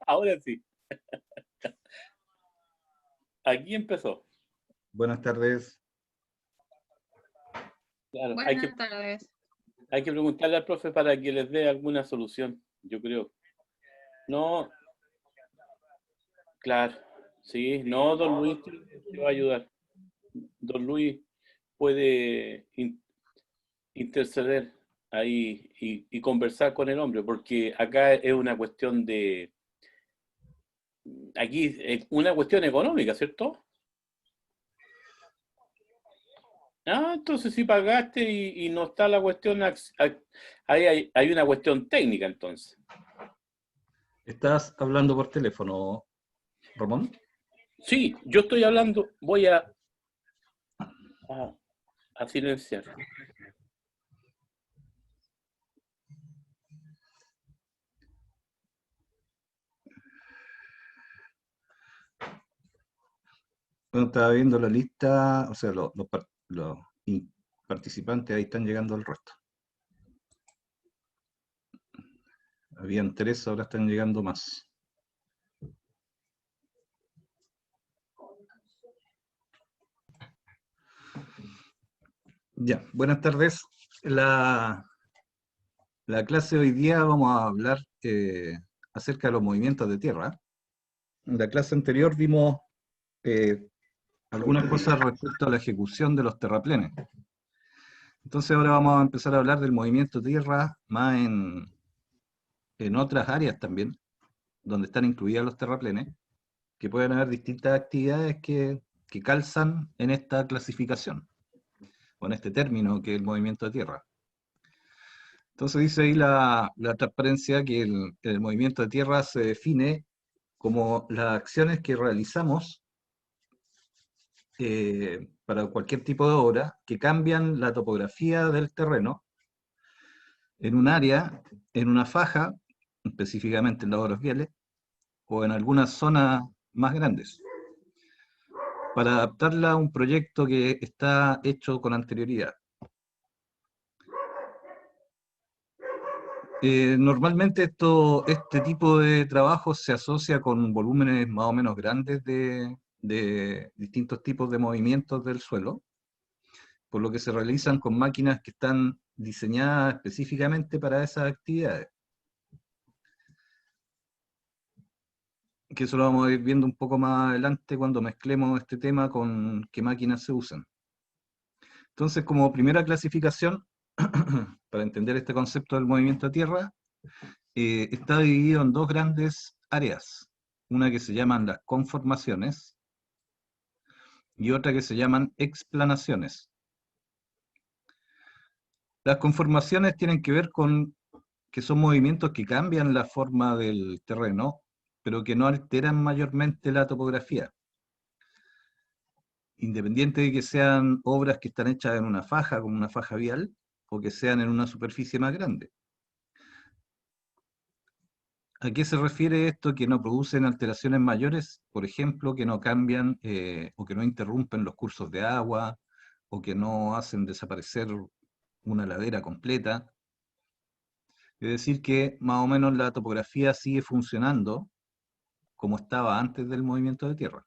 Ahora sí. Aquí empezó. Buenas tardes. Claro, Buenas tardes. hay que preguntarle al profe para que les dé alguna solución, yo creo. No, claro, sí, no, don Luis te va a ayudar. Don Luis puede interceder ahí y conversar con el hombre, porque acá es una cuestión aquí es una cuestión económica, ¿cierto? Ah, entonces si pagaste y no está la cuestión, ahí hay una cuestión técnica entonces. ¿Estás hablando por teléfono, Ramón? Sí, yo estoy hablando, voy a, a silenciar. Bueno, estaba viendo la lista, o sea, los participantes ahí están llegando al resto. Habían 3, ahora están llegando más. Ya, buenas tardes. La clase de hoy día vamos a hablar acerca de los movimientos de tierra. En la clase anterior vimos algunas cosas respecto a la ejecución de los terraplenes. Entonces ahora vamos a empezar a hablar del movimiento de tierra más en otras áreas también, donde están incluidas los terraplenes, que pueden haber distintas actividades que calzan en esta clasificación, o en este término que es el movimiento de tierra. Entonces dice ahí la transparencia que el movimiento de tierra se define como las acciones que realizamos para cualquier tipo de obra que cambian la topografía del terreno en un área, en una faja, específicamente en las obras viales, o en algunas zonas más grandes, para adaptarla a un proyecto que está hecho con anterioridad. Normalmente este tipo de trabajo se asocia con volúmenes más o menos grandes de distintos tipos de movimientos del suelo, por lo que se realizan con máquinas que están diseñadas específicamente para esas actividades. Que eso lo vamos a ir viendo un poco más adelante cuando mezclemos este tema con qué máquinas se usan. Entonces, como primera clasificación, para entender este concepto del movimiento de tierra, está dividido en dos grandes áreas. Una que se llaman las conformaciones y otra que se llaman explanaciones. Las conformaciones tienen que ver con que son movimientos que cambian la forma del terreno, pero que no alteran mayormente la topografía. Independiente de que sean obras que están hechas en una faja, como una faja vial, o que sean en una superficie más grande. ¿A qué se refiere esto? Que no producen alteraciones mayores, por ejemplo, que no cambian o que no interrumpen los cursos de agua, o que no hacen desaparecer una ladera completa. Es decir, que más o menos la topografía sigue funcionando como estaba antes del movimiento de tierra.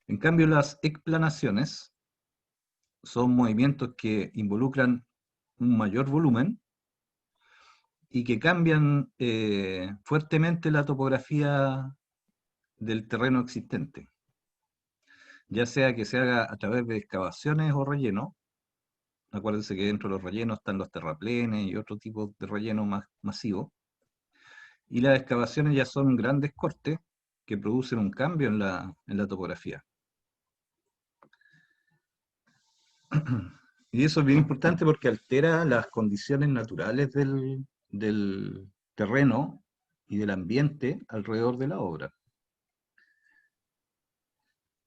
En cambio, las explanaciones son movimientos que involucran un mayor volumen y que cambian fuertemente la topografía del terreno existente, ya sea que se haga a través de excavaciones o relleno. Acuérdense que dentro de los rellenos están los terraplenes y otro tipo de relleno más masivo, y las excavaciones ya son grandes cortes que producen un cambio en la topografía. Y eso es bien importante porque altera las condiciones naturales del terreno y del ambiente alrededor de la obra.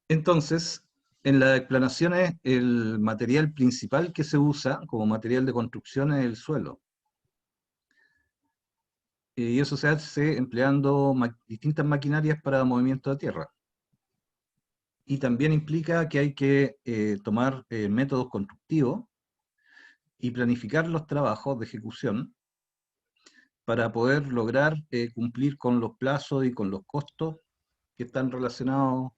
Entonces, en las explanaciones, el material principal que se usa como material de construcción es el suelo. Y eso se hace empleando distintas maquinarias para movimiento de tierra. Y también implica que hay que tomar métodos constructivos y planificar los trabajos de ejecución para poder lograr cumplir con los plazos y con los costos que están relacionados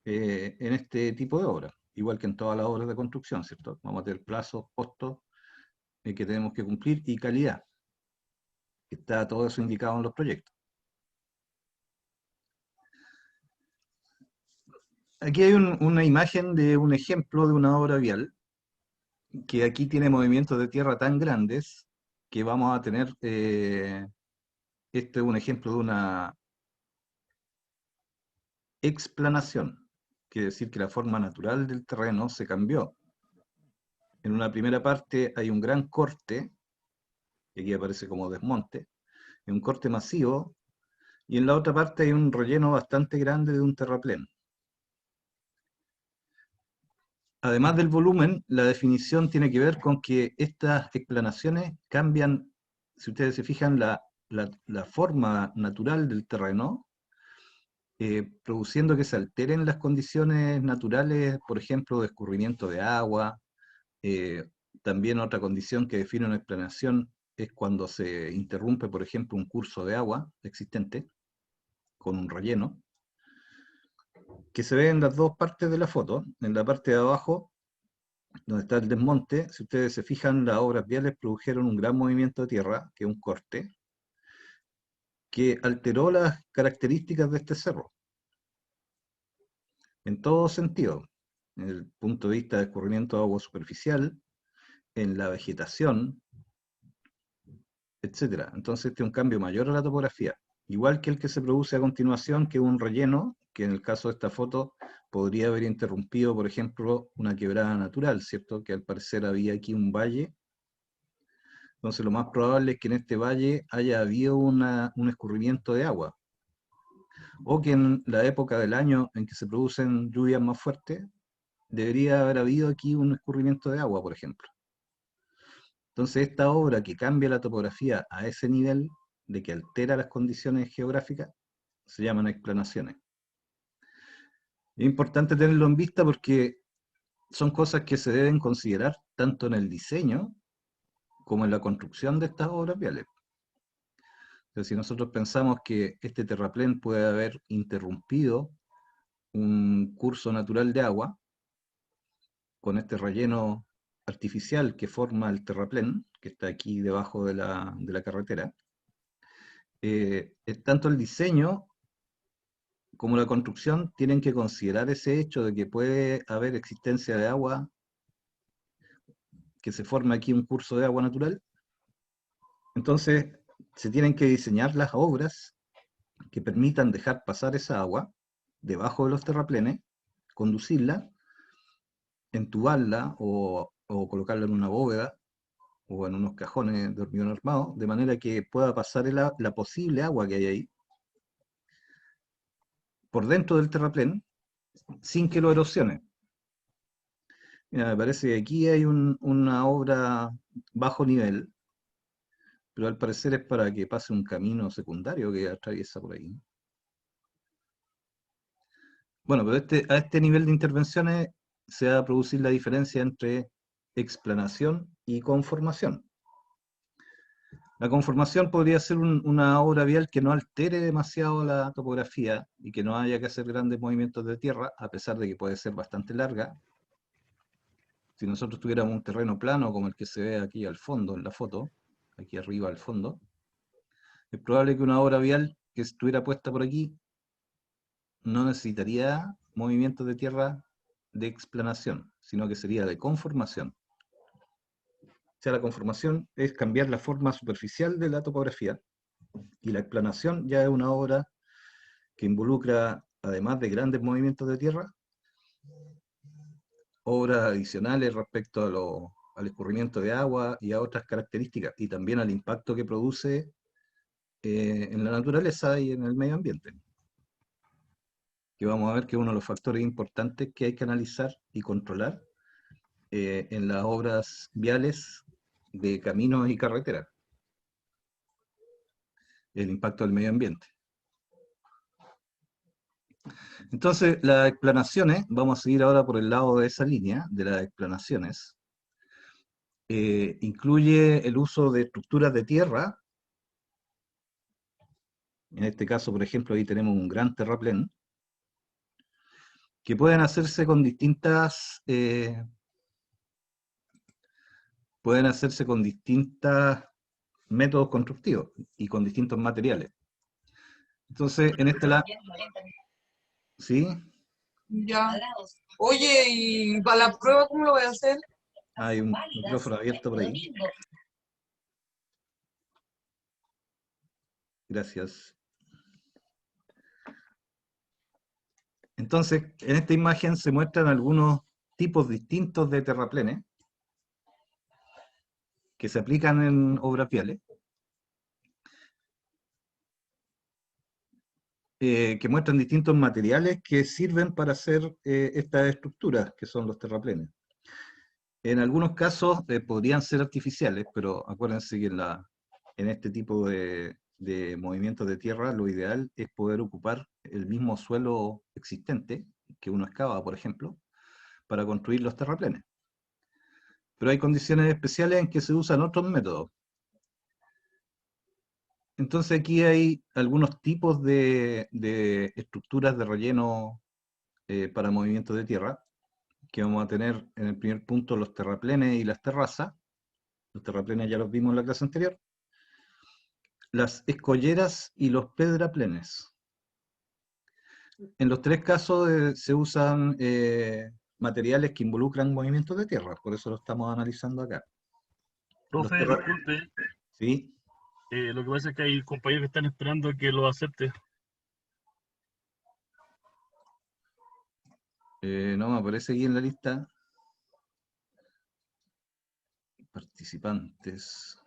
en este tipo de obras, igual que en todas las obras de construcción, ¿cierto? Vamos a tener plazos, costos que tenemos que cumplir y calidad. Está todo eso indicado en los proyectos. Aquí hay una imagen de un ejemplo de una obra vial, que aquí tiene movimientos de tierra tan grandes que vamos a tener, este es un ejemplo de una explanación, quiere decir que la forma natural del terreno se cambió. En una primera parte hay un gran corte, que aquí aparece como desmonte, un corte masivo, y en la otra parte hay un relleno bastante grande de un terraplén. Además del volumen, la definición tiene que ver con que estas explanaciones cambian, si ustedes se fijan, la forma natural del terreno, produciendo que se alteren las condiciones naturales, por ejemplo, de escurrimiento de agua. También otra condición que define una explanación es cuando se interrumpe, por ejemplo, un curso de agua existente con un relleno, que se ve en las dos partes de la foto. En la parte de abajo, donde está el desmonte, si ustedes se fijan, las obras viales produjeron un gran movimiento de tierra, que es un corte, que alteró las características de este cerro, en todo sentido, en el punto de vista de escurrimiento de agua superficial, en la vegetación, etcétera. Entonces este es un cambio mayor a la topografía, igual que el que se produce a continuación, que es un relleno, que en el caso de esta foto podría haber interrumpido, por ejemplo, una quebrada natural, ¿cierto? Que al parecer había aquí un valle. Entonces lo más probable es que en este valle haya habido un escurrimiento de agua, o que en la época del año en que se producen lluvias más fuertes, debería haber habido aquí un escurrimiento de agua, por ejemplo. Entonces esta obra que cambia la topografía a ese nivel, de que altera las condiciones geográficas, se llaman explanaciones. Es importante tenerlo en vista porque son cosas que se deben considerar tanto en el diseño como en la construcción de estas obras viales. Entonces, si nosotros pensamos que este terraplén puede haber interrumpido un curso natural de agua con este relleno artificial que forma el terraplén, que está aquí debajo de la carretera, tanto el diseño como la construcción tienen que considerar ese hecho de que puede haber existencia de agua, que se forma aquí un curso de agua natural. Entonces, se tienen que diseñar las obras que permitan dejar pasar esa agua debajo de los terraplenes, conducirla, entubarla o colocarla en una bóveda o en unos cajones de hormigón armado, de manera que pueda pasar la posible agua que hay ahí por dentro del terraplén sin que lo erosione. Mira, me parece que aquí hay una obra bajo nivel, pero al parecer es para que pase un camino secundario que atraviesa por ahí. Bueno, pero a este nivel de intervenciones se va a producir la diferencia entre explanación y conformación. La conformación podría ser una obra vial que no altere demasiado la topografía y que no haya que hacer grandes movimientos de tierra, a pesar de que puede ser bastante larga. Si nosotros tuviéramos un terreno plano como el que se ve aquí al fondo en la foto, aquí arriba al fondo, es probable que una obra vial que estuviera puesta por aquí no necesitaría movimientos de tierra de explanación, sino que sería de conformación. O sea, la conformación es cambiar la forma superficial de la topografía, y la explanación ya es una obra que involucra, además de grandes movimientos de tierra, obras adicionales respecto al escurrimiento de agua y a otras características, y también al impacto que produce en la naturaleza y en el medio ambiente. Que vamos a ver que es uno de los factores importantes que hay que analizar y controlar en las obras viales de caminos y carreteras. El impacto del medio ambiente. Entonces, las explanaciones, vamos a seguir ahora por el lado de esa línea, de las explanaciones, incluye el uso de estructuras de tierra En este caso, por ejemplo, ahí tenemos un gran terraplén, que pueden hacerse con distintos métodos constructivos y con distintos materiales. Entonces, en este lado, ¿sí? Ya. Oye, ¿y para la prueba cómo lo voy a hacer? Hay un micrófono abierto por ahí. Gracias. Entonces, en esta imagen se muestran algunos tipos distintos de terraplenes que se aplican en obras viales, que muestran distintos materiales que sirven para hacer estas estructuras, que son los terraplenes. En algunos casos podrían ser artificiales, pero acuérdense que en este tipo de movimientos de tierra, lo ideal es poder ocupar el mismo suelo existente, que uno excava, por ejemplo, para construir los terraplenes. Pero hay condiciones especiales en que se usan otros métodos. Entonces aquí hay algunos tipos de estructuras de relleno para movimientos de tierra, que vamos a tener en el primer punto los terraplenes y las terrazas. Los terraplenes ya los vimos en la clase anterior. Las escolleras y los pedraplenes. En los tres casos se usan materiales que involucran movimientos de tierra, por eso lo estamos analizando acá. Profe, disculpe, ¿Sí? lo que pasa es que hay compañeros que están esperando que lo acepte. No me aparece aquí en la lista. Participantes.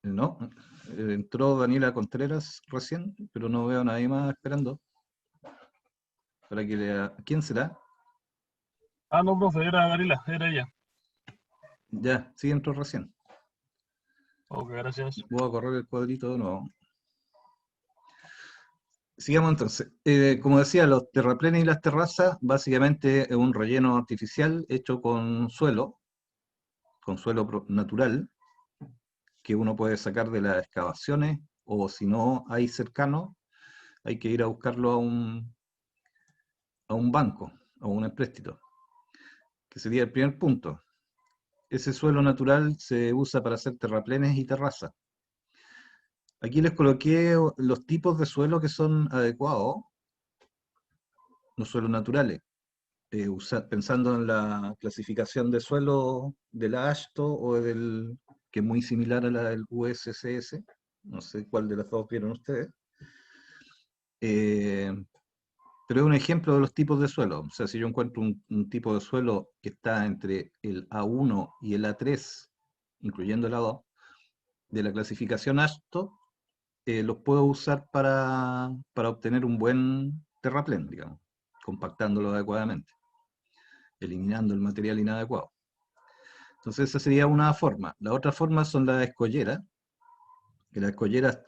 No, entró Daniela Contreras recién, pero no veo a nadie más esperando. Para que lea. ¿Quién será? Ah, no, profe, era Darila, era ella. Ya, sí entró recién. Ok, gracias. Voy a correr el cuadrito de nuevo. Sigamos entonces. Como decía, los terraplenes y las terrazas, básicamente es un relleno artificial hecho con suelo natural, que uno puede sacar de las excavaciones, o si no hay cercano, hay que ir a buscarlo a un banco, a un empréstito, que sería el primer punto. Ese suelo natural se usa para hacer terraplenes y terrazas. Aquí les coloqué los tipos de suelo que son adecuados, los suelos naturales, pensando en la clasificación de suelo de la AASHTO o que es muy similar a la del USCS, no sé cuál de las dos vieron ustedes, pero es un ejemplo de los tipos de suelo. O sea, si yo encuentro un tipo de suelo que está entre el A1 y el A3, incluyendo el A2, de la clasificación AASHTO, los puedo usar para obtener un buen terraplén, digamos, compactándolo adecuadamente, eliminando el material inadecuado. Entonces esa sería una forma. La otra forma son las escolleras, que las escolleras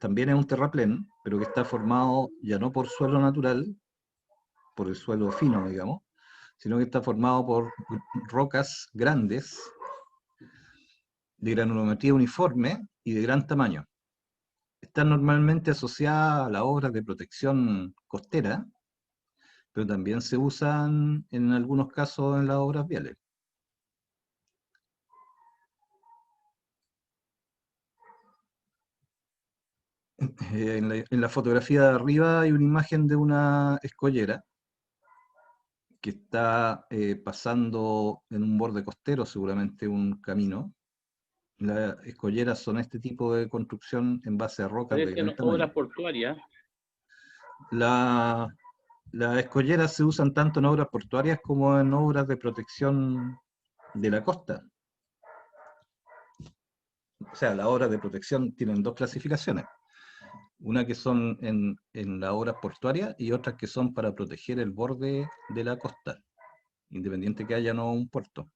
también es un terraplén, pero que está formado ya no por suelo natural, por el suelo fino, digamos, sino que está formado por rocas grandes, de granulometría uniforme y de gran tamaño. Están normalmente asociadas a las obras de protección costera, pero también se usan en algunos casos en las obras viales. En la fotografía de arriba hay una imagen de una escollera que está pasando en un borde costero, seguramente un camino. Las escolleras son este tipo de construcción en base a rocas de Parecen gran obras tamaño. portuarias. Las escolleras se usan tanto en obras portuarias como en obras de protección de la costa. O sea, las obras de protección tienen dos clasificaciones. Una que son en las obras portuarias y otras que son para proteger el borde de la costa, independiente que haya no un puerto.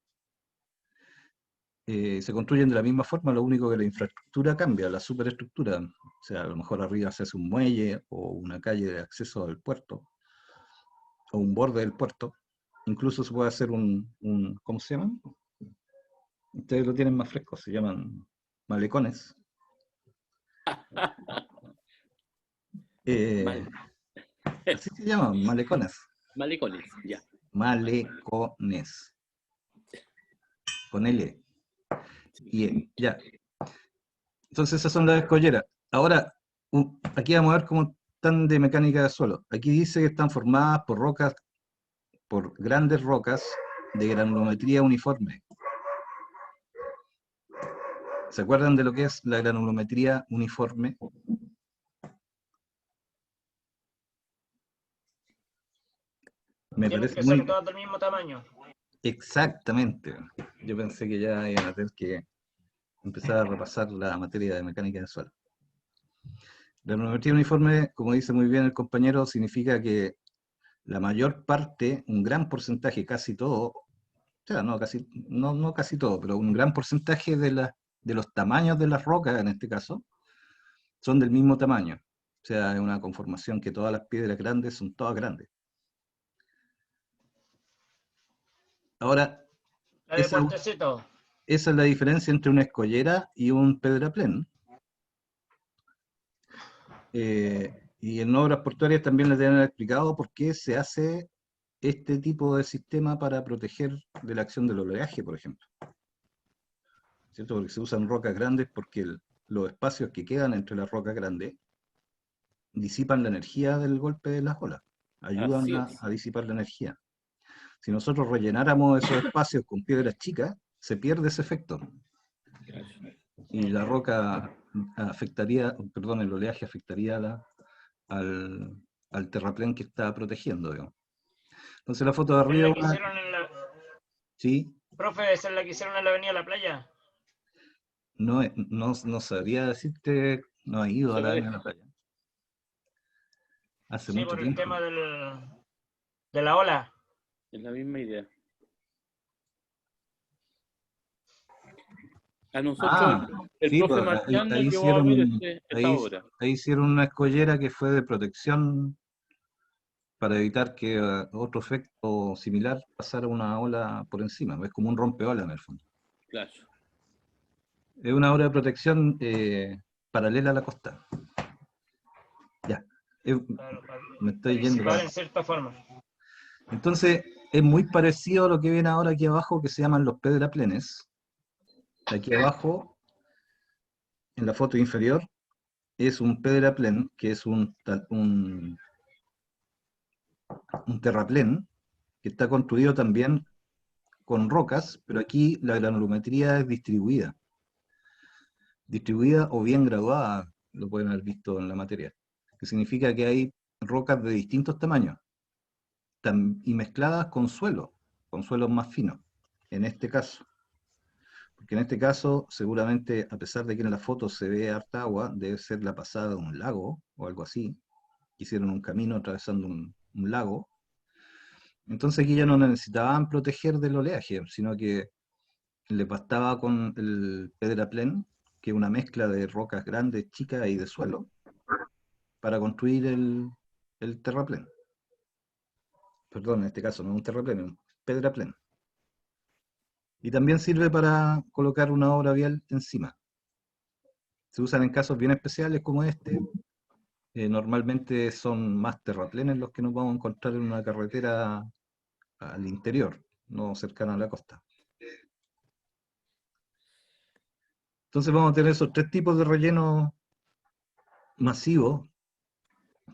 Se construyen de la misma forma, lo único que la infraestructura cambia, la superestructura. O sea, a lo mejor arriba se hace un muelle o una calle de acceso al puerto, o un borde del puerto. Incluso se puede hacer ¿cómo se llaman? Ustedes lo tienen más fresco, se llaman malecones. Mal- Así se llaman, malecones. Malecones, ya. Malecones. Con L. Y E, ya. Entonces esas son las escolleras. Ahora, aquí vamos a ver cómo están de mecánica de suelo. Aquí dice que están formadas por rocas, por grandes rocas de granulometría uniforme. ¿Se acuerdan de lo que es la granulometría uniforme? Me Tienen parece que muy ser todas del mismo tamaño. exactamente. Yo pensé que ya iban a tener que empezar a repasar la materia de mecánica del suelo. La granulometría uniforme, como dice muy bien el compañero, significa que la mayor parte, un gran porcentaje, casi todo, o sea, no casi todo, pero un gran porcentaje de los tamaños de las rocas, en este caso, son del mismo tamaño. O sea, es una conformación que todas las piedras grandes son todas grandes. Ahora, La de esa, puertecito. esa es la diferencia entre una escollera y un pedraplén. Y en obras portuarias también les deben haber explicado por qué se hace este tipo de sistema para proteger de la acción del oleaje, por ejemplo. ¿Cierto? Porque se usan rocas grandes porque los espacios que quedan entre las rocas grandes disipan la energía del golpe de las olas, ayudan Así es. a disipar la energía. Si nosotros rellenáramos esos espacios con piedras chicas, se pierde ese efecto. Y la roca afectaría, perdón, el oleaje afectaría al terraplén que está protegiendo, digamos. Entonces la foto de Es arriba, la que hicieron en la... sí, Profe, esa es la que hicieron en la avenida La Playa. no sabría decirte, no he ido a Se la ve, arena de la playa. Hace Sí, mucho por el tiempo. tema de la ola. es la misma idea. A nosotros, el Sí, profe pues, Marchán nos llevó a ver esa obra. ahí hicieron una escollera que fue de protección para evitar que otro efecto similar pasara una ola por encima. Es como un rompeola en el fondo. Claro. Es una obra de protección paralela a la costa. Ya, Claro, me estoy para yendo. disipar en cierta forma. Entonces, es muy parecido a lo que viene ahora aquí abajo, que se llaman los pedraplenes. Aquí abajo, en la foto inferior, es un pedraplén, que es un terraplén, que está construido también con rocas, pero aquí la granulometría es distribuida. Distribuida o bien graduada, lo pueden haber visto en la materia, que significa que hay rocas de distintos tamaños y mezcladas con suelos más finos, en este caso. Porque en este caso, seguramente, a pesar de que en la foto se ve harta agua, debe ser la pasada de un lago o algo así. Hicieron un camino atravesando un lago. Entonces aquí ya no necesitaban proteger del oleaje, sino que les bastaba con el pedraplén, que es una mezcla de rocas grandes, chicas y de suelo, para construir el terraplén. Perdón, en este caso no es un terraplén, es un pedraplén. Y también sirve para colocar una obra vial encima. Se usan en casos bien especiales como este. Normalmente son más terraplenes los que nos vamos a encontrar en una carretera al interior, no cercana a la costa. Entonces vamos a tener esos tres tipos de relleno masivos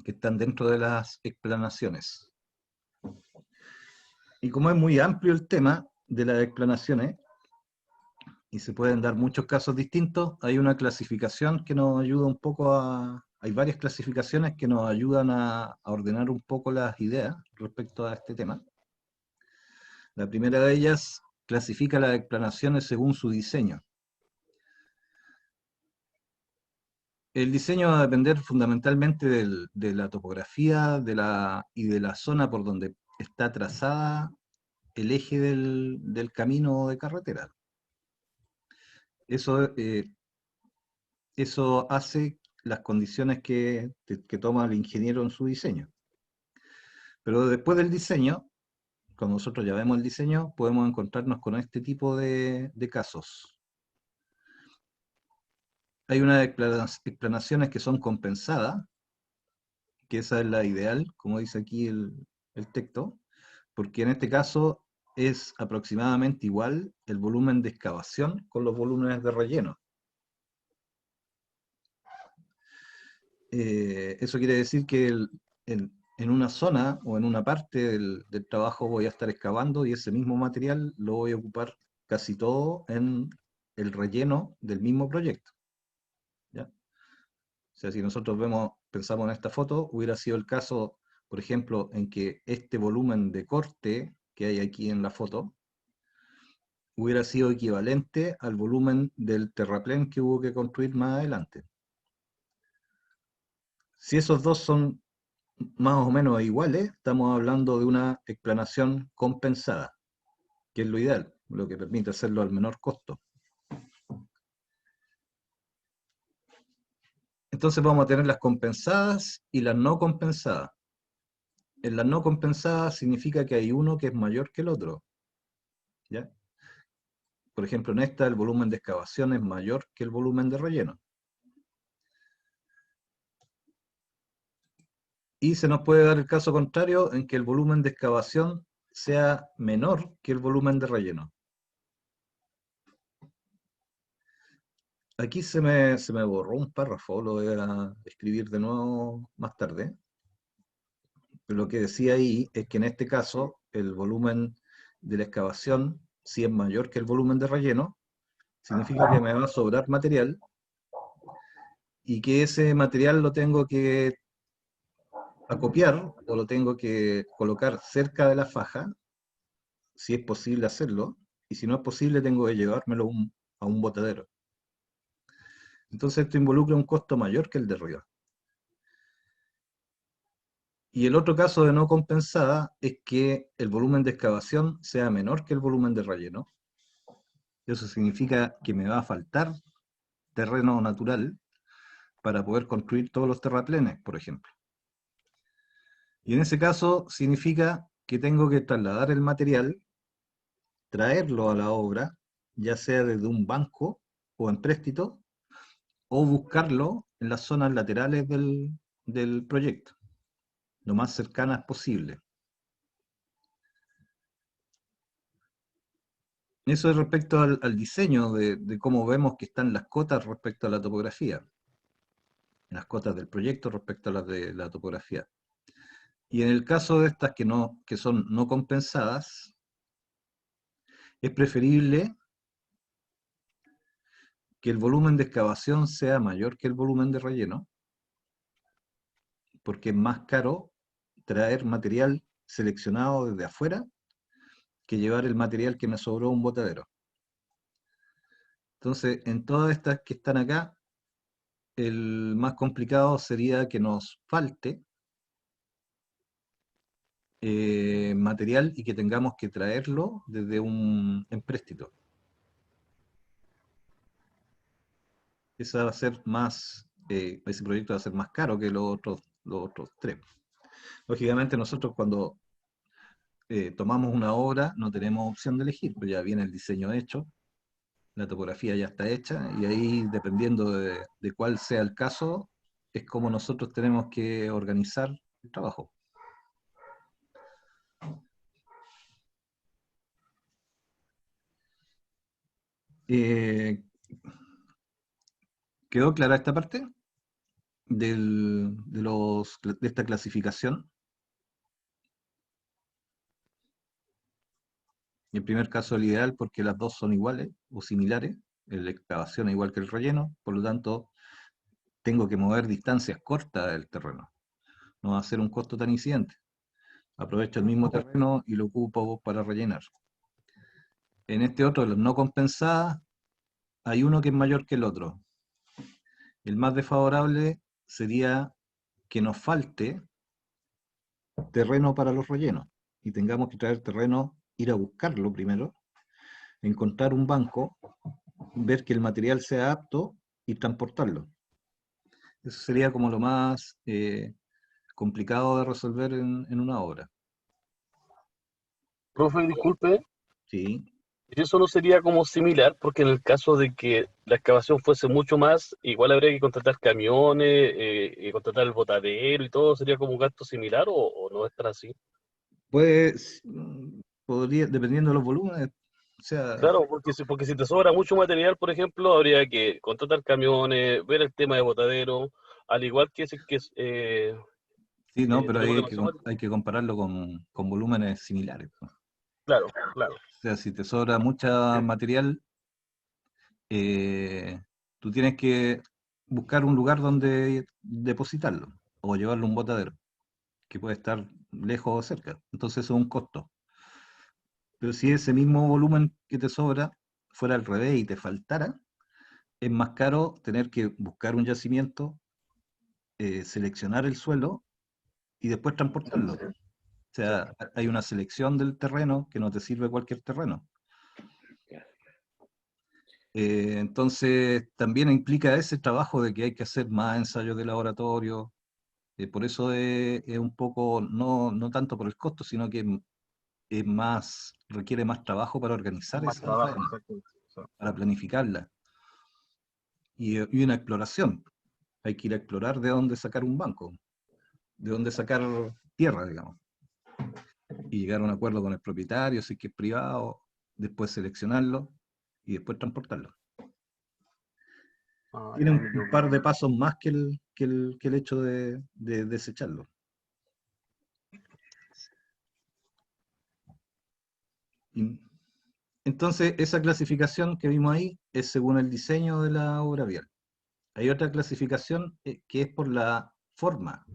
que están dentro de las explanaciones. Y como es muy amplio el tema de las explanaciones, y se pueden dar muchos casos distintos, hay una clasificación que nos ayuda un poco hay varias clasificaciones que nos ayudan a ordenar un poco las ideas respecto a este tema. La primera de ellas clasifica las explanaciones según su diseño. El diseño va a depender fundamentalmente de la topografía y de la zona por donde está trazada el eje del camino de carretera. Eso hace las condiciones que toma el ingeniero en su diseño. Pero después del diseño, cuando nosotros ya vemos el diseño, podemos encontrarnos con este tipo de casos. hay unas explanaciones que son compensadas, que esa es la ideal, como dice aquí el texto, porque en este caso es aproximadamente igual el volumen de excavación con los volúmenes de relleno. Eso quiere decir que en una zona o en una parte del trabajo voy a estar excavando y ese mismo material lo voy a ocupar casi todo en el relleno del mismo proyecto. ¿Ya? O sea, si nosotros pensamos en esta foto, hubiera sido el caso, por ejemplo, en que este volumen de corte que hay aquí en la foto hubiera sido equivalente al volumen del terraplén que hubo que construir más adelante. Si esos dos son más o menos iguales, estamos hablando de una explanación compensada, que es lo ideal, lo que permite hacerlo al menor costo. Entonces vamos a tener las compensadas y las no compensadas. En las no compensadas significa que hay uno que es mayor que el otro. ¿Ya? Por ejemplo, en esta el volumen de excavación es mayor que el volumen de relleno. Y se nos puede dar el caso contrario en que el volumen de excavación sea menor que el volumen de relleno. Aquí se me borró un párrafo, lo voy a escribir de nuevo más tarde. Lo que decía ahí es que en este caso el volumen de la excavación, si es mayor que el volumen de relleno, significa que me va a sobrar material y que ese material lo tengo que acopiar o lo tengo que colocar cerca de la faja, si es posible hacerlo, y si no es posible tengo que llevármelo a un botadero. Entonces esto involucra un costo mayor que el de arriba. Y el otro caso de no compensada es que el volumen de excavación sea menor que el volumen de relleno. Eso significa que me va a faltar terreno natural para poder construir todos los terraplenes, por ejemplo. Y en ese caso significa que tengo que trasladar el material, traerlo a la obra, ya sea desde un banco o empréstito, o buscarlo en las zonas laterales del proyecto, lo más cercanas posible. Eso es respecto al diseño de cómo vemos que están las cotas respecto a la topografía, las cotas del proyecto respecto a las de la topografía. Y en el caso de estas que son no compensadas, es preferible que el volumen de excavación sea mayor que el volumen de relleno, porque es más caro traer material seleccionado desde afuera que llevar el material que me sobró un botadero. Entonces, en todas estas que están acá, el más complicado sería que nos falte material y que tengamos que traerlo desde un empréstito. Ese va a ser más, ese proyecto va a ser más caro que los otros tres. Lógicamente nosotros cuando tomamos una obra no tenemos opción de elegir, pues ya viene el diseño hecho, la topografía ya está hecha, y ahí dependiendo de cuál sea el caso, es como nosotros tenemos que organizar el trabajo. ¿Quedó clara esta parte de esta clasificación? En el primer caso el ideal porque las dos son iguales o similares, la excavación es igual que el relleno, por lo tanto tengo que mover distancias cortas del terreno. No va a ser un costo tan incidente. Aprovecho el mismo terreno y lo ocupo para rellenar. En este otro, las no compensadas, hay uno que es mayor que el otro. El más desfavorable sería que nos falte terreno para los rellenos y tengamos que traer terreno, ir a buscarlo primero, encontrar un banco, ver que el material sea apto y transportarlo. Eso sería como lo más complicado de resolver en una obra. Profe, disculpe, Sí. Y eso no sería como similar, porque en el caso de que la excavación fuese mucho más, igual habría que contratar camiones, contratar el botadero y todo, sería como un gasto similar o no es tan así. Pues, podría, dependiendo de los volúmenes, o sea, Claro, porque si te sobra mucho material, por ejemplo, habría que contratar camiones, ver el tema de botadero, al igual que, sí, no, pero lo ahí que pasó. hay que compararlo con volúmenes similares, pues. Claro, claro. O sea, si te sobra mucha material, eh, tú tienes que buscar un lugar donde depositarlo o llevarlo a un botadero, que puede estar lejos o cerca. Entonces eso es un costo. Pero si ese mismo volumen que te sobra fuera al revés y te faltara, es más caro tener que buscar un yacimiento, seleccionar el suelo y después transportarlo. O sea, hay una selección del terreno que no te sirve cualquier terreno. Entonces, también implica ese trabajo de que hay que hacer más ensayos de laboratorio. Por eso es un poco, no tanto por el costo, sino que es más, requiere más trabajo para organizar Más esa trabajo, faena, exacto. para planificarla. Y una exploración. Hay que ir a explorar de dónde sacar un banco, de dónde sacar tierra, digamos. Y llegar a un acuerdo con el propietario, si es que es privado, después seleccionarlo y después transportarlo. Ah, Tiene ya, un par de pasos más que el hecho de desecharlo. Y entonces, esa clasificación que vimos ahí es según el diseño de la obra vial. Hay otra clasificación que es por la forma.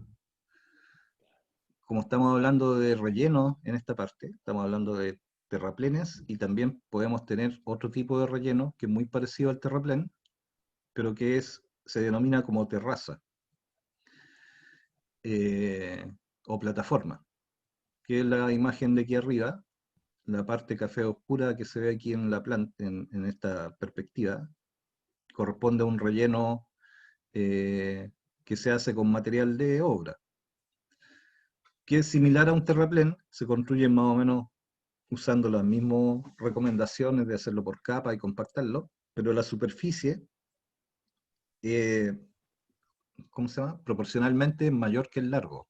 Como estamos hablando de relleno en esta parte, estamos hablando de terraplenes y también podemos tener otro tipo de relleno que es muy parecido al terraplén, pero que se denomina como terraza eh, o plataforma, que es la imagen de aquí arriba, la parte café oscura que se ve aquí en la planta, en esta perspectiva, corresponde a un relleno eh, que se hace con material de obra, que es similar a un terraplén, se construye más o menos usando las mismas recomendaciones de hacerlo por capa y compactarlo, pero la superficie, eh, ¿cómo se llama? Proporcionalmente es mayor que el largo.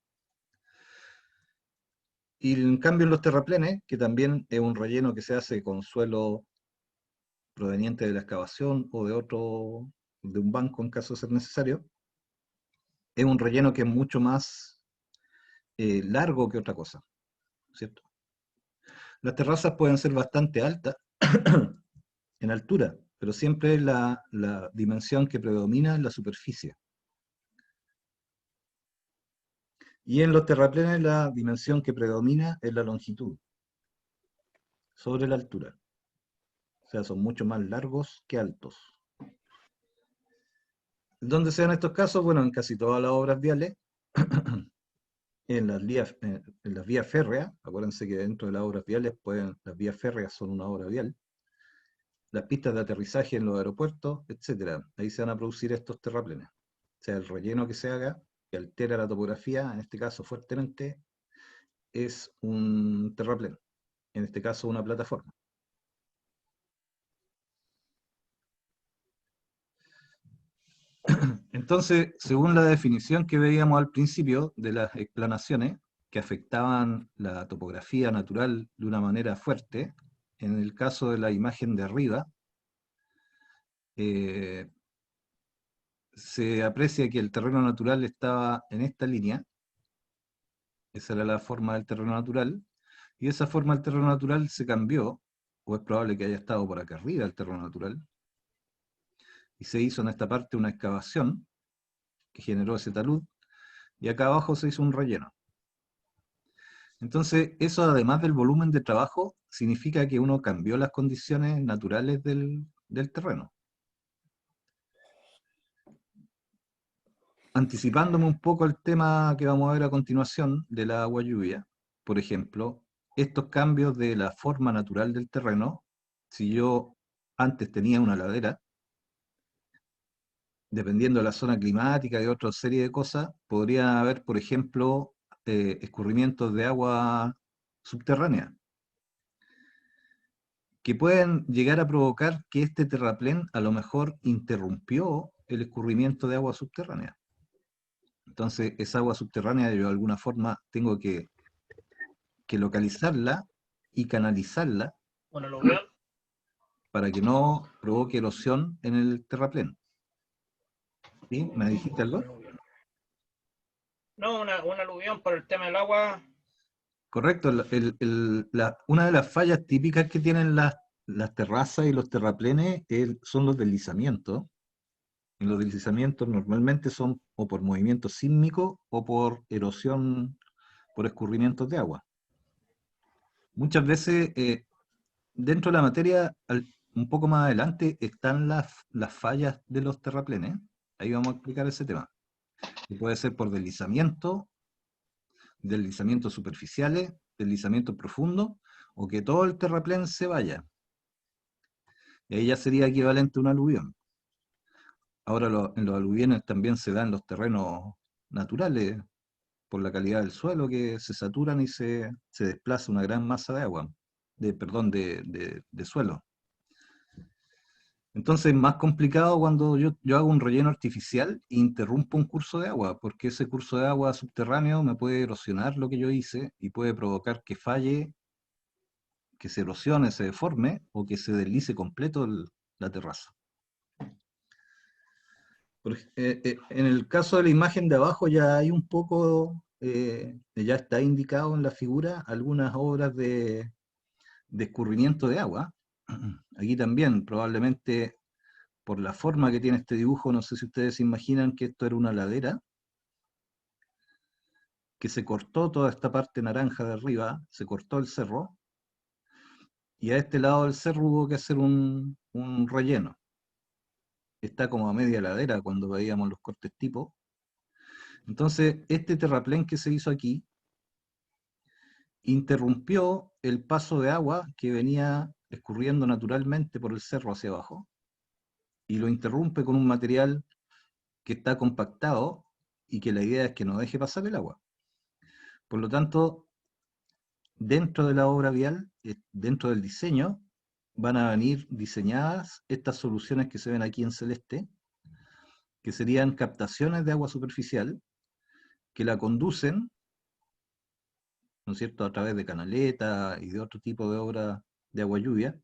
Y en cambio en los terraplenes, que también es un relleno que se hace con suelo proveniente de la excavación o de un banco en caso de ser necesario, es un relleno que es mucho más largo que otra cosa, ¿cierto? Las terrazas pueden ser bastante altas en altura, pero siempre la dimensión que predomina es la superficie. Y en los terraplenes la dimensión que predomina es la longitud sobre la altura. O sea, son mucho más largos que altos. ¿Dónde se dan estos casos? Bueno, en casi todas las obras viales, en las vías férreas. Acuérdense que dentro de las obras viales, las vías férreas son una obra vial. Las pistas de aterrizaje en los aeropuertos, etcétera. Ahí se van a producir estos terraplenes. O sea, el relleno que se haga, que altera la topografía, en este caso fuertemente, es un terraplén. En este caso, una plataforma. Entonces, según la definición que veíamos al principio de las explanaciones que afectaban la topografía natural de una manera fuerte, en el caso de la imagen de arriba, eh, se aprecia que el terreno natural estaba en esta línea, esa era la forma del terreno natural, y esa forma del terreno natural se cambió, o es probable que haya estado por acá arriba el terreno natural, y se hizo en esta parte una excavación que generó ese talud, y acá abajo se hizo un relleno. Entonces, eso además del volumen de trabajo, significa que uno cambió las condiciones naturales del terreno. Anticipándome un poco al tema que vamos a ver a continuación del agua lluvia, por ejemplo, estos cambios de la forma natural del terreno, si yo antes tenía una ladera, dependiendo de la zona climática y otra serie de cosas, podría haber, por ejemplo, escurrimientos de agua subterránea. que pueden llegar a provocar que este terraplén a lo mejor interrumpió el escurrimiento de agua subterránea. Entonces, esa agua subterránea yo de alguna forma tengo que localizarla y canalizarla Un aluvial. para que no provoque erosión en el terraplén. ¿Sí? ¿Me dijiste algo? No, un aluvión por el tema del agua. Correcto. Una de las fallas típicas que tienen las terrazas y los terraplenes son los deslizamientos. Y los deslizamientos normalmente son o por movimiento sísmico o por erosión, por escurrimientos de agua. Muchas veces, dentro de la materia, un poco más adelante, están las fallas de los terraplenes. Ahí vamos a explicar ese tema. Que puede ser por deslizamientos superficiales, deslizamientos profundos, o que todo el terraplén se vaya. Y ahí ya sería equivalente a un aluvión. Ahora en los aluviones también se dan los terrenos naturales, por la calidad del suelo, que se saturan y se desplaza una gran masa de agua, de suelo. Entonces es más complicado cuando yo hago un relleno artificial e interrumpo un curso de agua, porque ese curso de agua subterráneo me puede erosionar lo que yo hice y puede provocar que falle, que se erosione, se deforme o que se deslice completo la terraza. En el caso de la imagen de abajo ya hay un poco, ya está indicado en la figura algunas obras de escurrimiento de agua. Aquí también, probablemente por la forma que tiene este dibujo, no sé si ustedes se imaginan que esto era una ladera, que se cortó toda esta parte naranja de arriba, se cortó el cerro, y a este lado del cerro hubo que hacer un relleno. Está como a media ladera cuando veíamos los cortes tipo. Entonces, este terraplén que se hizo aquí interrumpió el paso de agua que venía escurriendo naturalmente por el cerro hacia abajo, y lo interrumpe con un material que está compactado y que la idea es que no deje pasar el agua. Por lo tanto, dentro de la obra vial, dentro del diseño, van a venir diseñadas estas soluciones que se ven aquí en celeste, que serían captaciones de agua superficial, que la conducen, ¿no es cierto?, a través de canaletas y de otro tipo de obra de agua lluvia.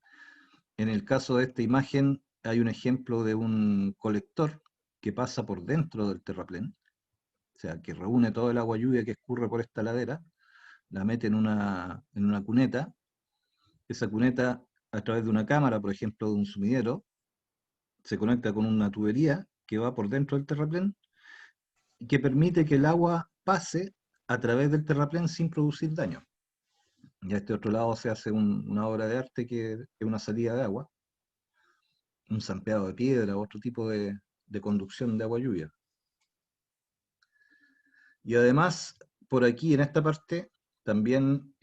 En el caso de esta imagen hay un ejemplo de un colector que pasa por dentro del terraplén, o sea, que reúne todo el agua lluvia que escurre por esta ladera, la mete en una cuneta. Esa cuneta, a través de una cámara, por ejemplo, de un sumidero, se conecta con una tubería que va por dentro del terraplén y que permite que el agua pase a través del terraplén sin producir daño. Y a este otro lado se hace una obra de arte que es una salida de agua, un zampeado de piedra, otro tipo de conducción de agua lluvia. Y además, por aquí en esta parte, también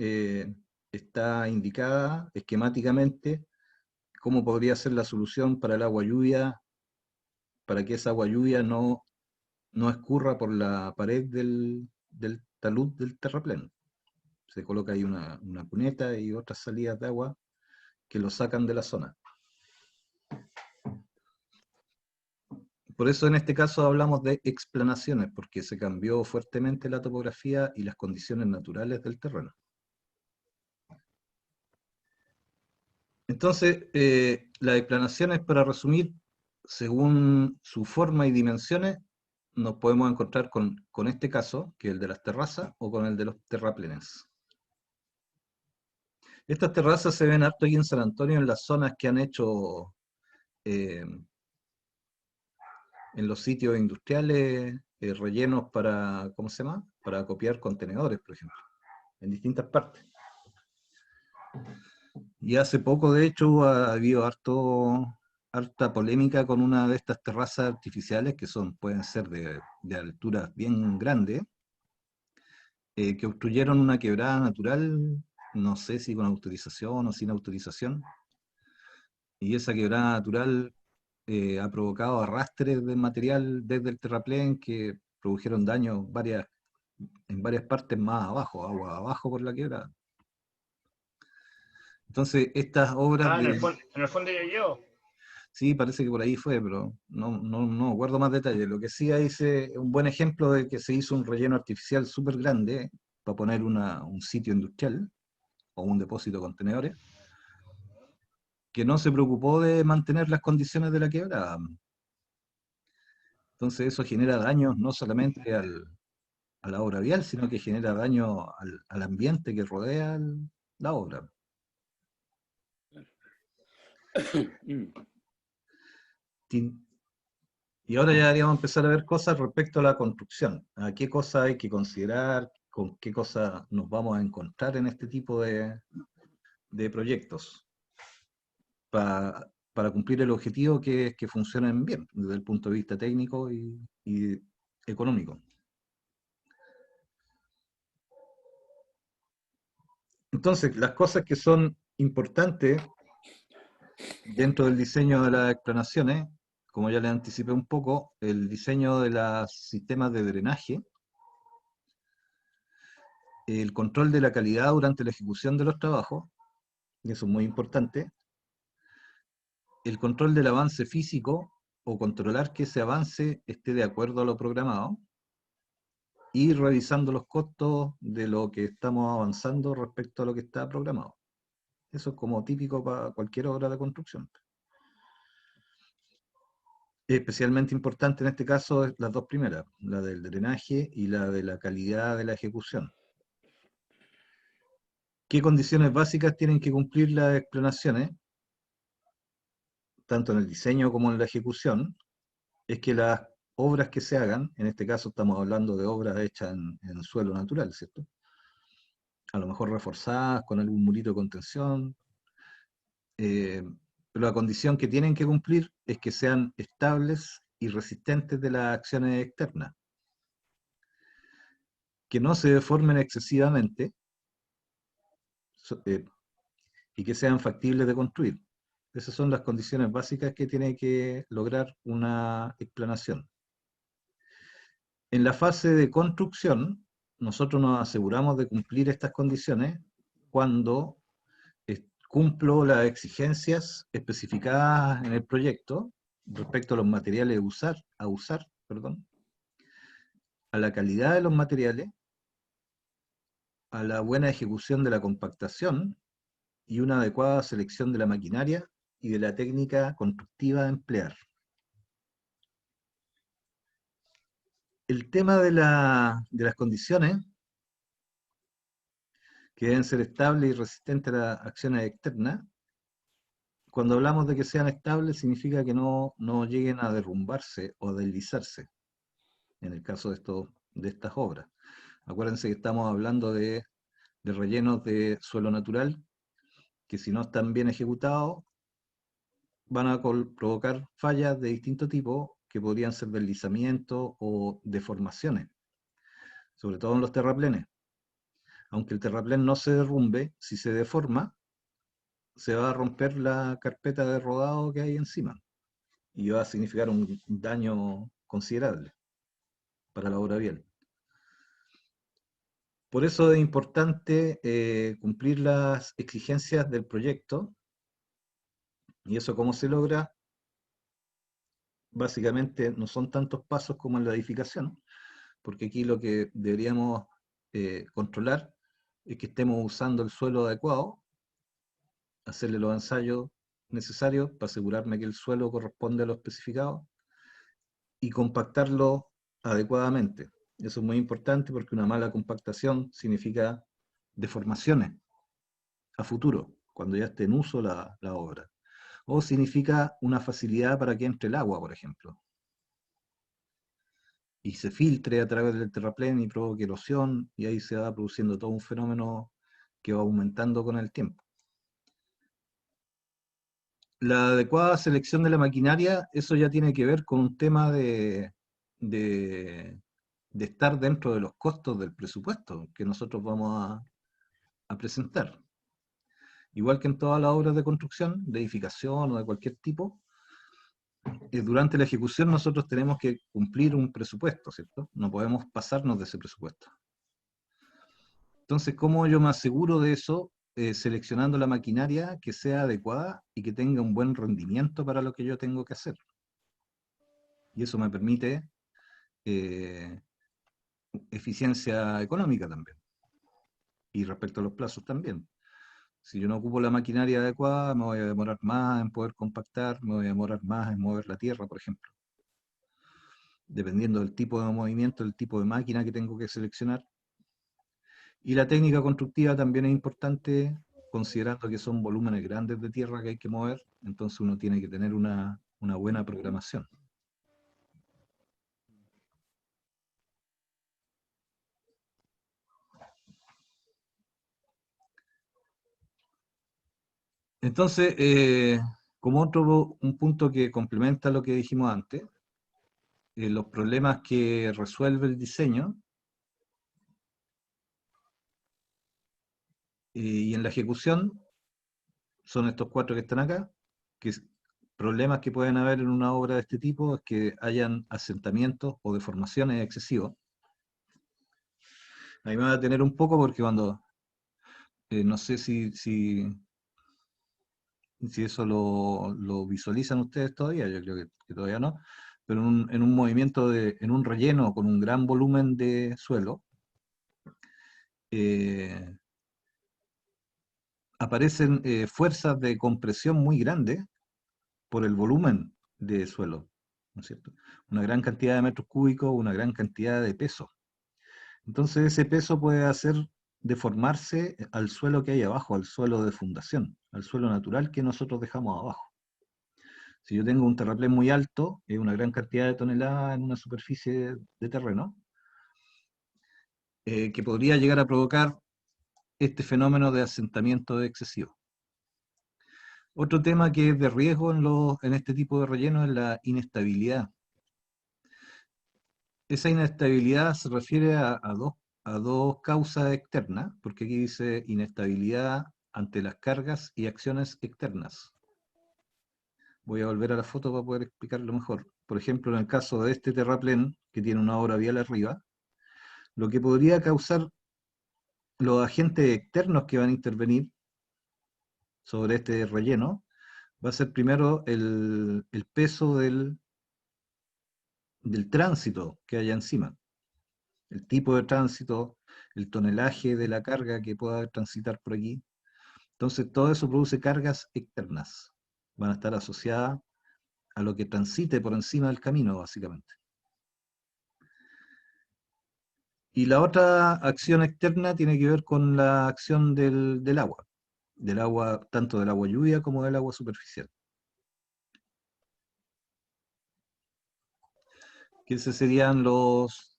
está indicada esquemáticamente cómo podría ser la solución para el agua lluvia, para que esa agua lluvia no escurra por la pared del talud del terraplén. Se coloca ahí una cuneta y otras salidas de agua que lo sacan de la zona. Por eso en este caso hablamos de explanaciones, porque se cambió fuertemente la topografía y las condiciones naturales del terreno. Entonces, las explanaciones, para resumir, según su forma y dimensiones, nos podemos encontrar con este caso, que es el de las terrazas, o con el de los terraplenes. Estas terrazas se ven harto aquí en San Antonio, en las zonas que han hecho en los sitios industriales, rellenos para, ¿cómo se llama?, para copiar contenedores, por ejemplo, en distintas partes. Y hace poco, de hecho, ha habido harta polémica con una de estas terrazas artificiales que pueden ser de alturas bien grandes, que obstruyeron una quebrada natural, no sé si con autorización o sin autorización, y esa quebrada natural ha provocado arrastres de material desde el terraplén que produjeron daños en varias partes más abajo, agua abajo por la quebrada. Entonces, estas obras Ah, de... en el fondo yo llevo. Sí, parece que por ahí fue, pero no recuerdo más detalles. Lo que sí hay es un buen ejemplo de que se hizo un relleno artificial súper grande para poner un sitio industrial o un depósito de contenedores, que no se preocupó de mantener las condiciones de la quebrada. Entonces eso genera daños no solamente a la obra vial, sino que genera daño al ambiente que rodea la obra. Mm. Tin- Y ahora ya deberíamos empezar a ver cosas respecto a la construcción. A qué cosas hay que considerar, con qué cosas nos vamos a encontrar en este tipo de proyectos para cumplir el objetivo que es que funcionen bien desde el punto de vista técnico y económico. Entonces, las cosas que son importantes dentro del diseño de las explanaciones, como ya les anticipé un poco, el diseño de los sistemas de drenaje, el control de la calidad durante la ejecución de los trabajos, y eso es muy importante, el control del avance físico o controlar que ese avance esté de acuerdo a lo programado, y revisando los costos de lo que estamos avanzando respecto a lo que está programado. Eso es como típico para cualquier obra de construcción. Especialmente importante en este caso es las dos primeras, la del drenaje y la de la calidad de la ejecución. ¿Qué condiciones básicas tienen que cumplir las explanaciones, tanto en el diseño como en la ejecución? Es que las obras que se hagan, en este caso estamos hablando de obras hechas en suelo natural, ¿cierto? A lo mejor reforzadas con algún murito de contención, pero la condición que tienen que cumplir es que sean estables y resistentes de las acciones externas, que no se deformen excesivamente y que sean factibles de construir. Esas son las condiciones básicas que tiene que lograr una explanación. En la fase de construcción, nosotros nos aseguramos de cumplir estas condiciones cuando cumplo las exigencias especificadas en el proyecto respecto a los materiales a usar, a la calidad de los materiales, a la buena ejecución de la compactación y una adecuada selección de la maquinaria y de la técnica constructiva a emplear. El tema de las condiciones, que deben ser estables y resistentes a las acciones externas, cuando hablamos de que sean estables, significa que no lleguen a derrumbarse o a deslizarse, en el caso de estas obras. Acuérdense que estamos hablando de rellenos de suelo natural, que si no están bien ejecutados, van a provocar fallas de distinto tipo, que podrían ser deslizamientos o deformaciones, sobre todo en los terraplenes. Aunque el terraplén no se derrumbe, si se deforma, se va a romper la carpeta de rodado que hay encima, y va a significar un daño considerable para la obra vial. Por eso es importante cumplir las exigencias del proyecto, y eso cómo se logra. Básicamente no son tantos pasos como en la edificación, porque aquí lo que deberíamos controlar es que estemos usando el suelo adecuado, hacerle los ensayos necesarios para asegurarme que el suelo corresponde a lo especificado y compactarlo adecuadamente. Eso es muy importante porque una mala compactación significa deformaciones a futuro, cuando ya esté en uso la obra. O significa una facilidad para que entre el agua, por ejemplo, y se filtre a través del terraplén y provoque erosión, y ahí se va produciendo todo un fenómeno que va aumentando con el tiempo. La adecuada selección de la maquinaria, eso ya tiene que ver con un tema de estar dentro de los costos del presupuesto que nosotros vamos a presentar. Igual que en todas las obras de construcción, de edificación o de cualquier tipo, durante la ejecución nosotros tenemos que cumplir un presupuesto, ¿cierto? No podemos pasarnos de ese presupuesto. Entonces, ¿cómo yo me aseguro de eso? seleccionando la maquinaria que sea adecuada y que tenga un buen rendimiento para lo que yo tengo que hacer. Y eso me permite eficiencia económica también. Y respecto a los plazos también. Si yo no ocupo la maquinaria adecuada, me voy a demorar más en poder compactar, me voy a demorar más en mover la tierra, por ejemplo. Dependiendo del tipo de movimiento, del tipo de máquina que tengo que seleccionar. Y la técnica constructiva también es importante, considerando que son volúmenes grandes de tierra que hay que mover, entonces uno tiene que tener una buena programación. Entonces, como un punto que complementa lo que dijimos antes, los problemas que resuelve el diseño y en la ejecución son estos 4 que están acá, que problemas que pueden haber en una obra de este tipo es que hayan asentamientos o deformaciones excesivos. Ahí me va a tener un poco porque cuando, no sé si eso lo visualizan ustedes todavía, yo creo que todavía no, pero en un movimiento, en un relleno con un gran volumen de suelo, aparecen fuerzas de compresión muy grandes por el volumen de suelo, ¿no es cierto? Una gran cantidad de metros cúbicos, una gran cantidad de peso. Entonces ese peso puede hacer deformarse al suelo que hay abajo, al suelo de fundación, al suelo natural que nosotros dejamos abajo. Si yo tengo un terraplén muy alto, una gran cantidad de toneladas en una superficie de terreno, que podría llegar a provocar este fenómeno de asentamiento excesivo. Otro tema que es de riesgo en este tipo de relleno es la inestabilidad. Esa inestabilidad se refiere a dos causas externas, porque aquí dice inestabilidad ante las cargas y acciones externas. Voy a volver a la foto para poder explicarlo mejor. Por ejemplo, en el caso de este terraplén, que tiene una obra vial arriba, lo que podría causar los agentes externos que van a intervenir sobre este relleno, va a ser primero el peso del tránsito que haya encima. El tipo de tránsito, el tonelaje de la carga que pueda transitar por aquí. Entonces, todo eso produce cargas externas. Van a estar asociadas a lo que transite por encima del camino, básicamente. Y la otra acción externa tiene que ver con la acción del agua, tanto del agua lluvia como del agua superficial. Que esos serían los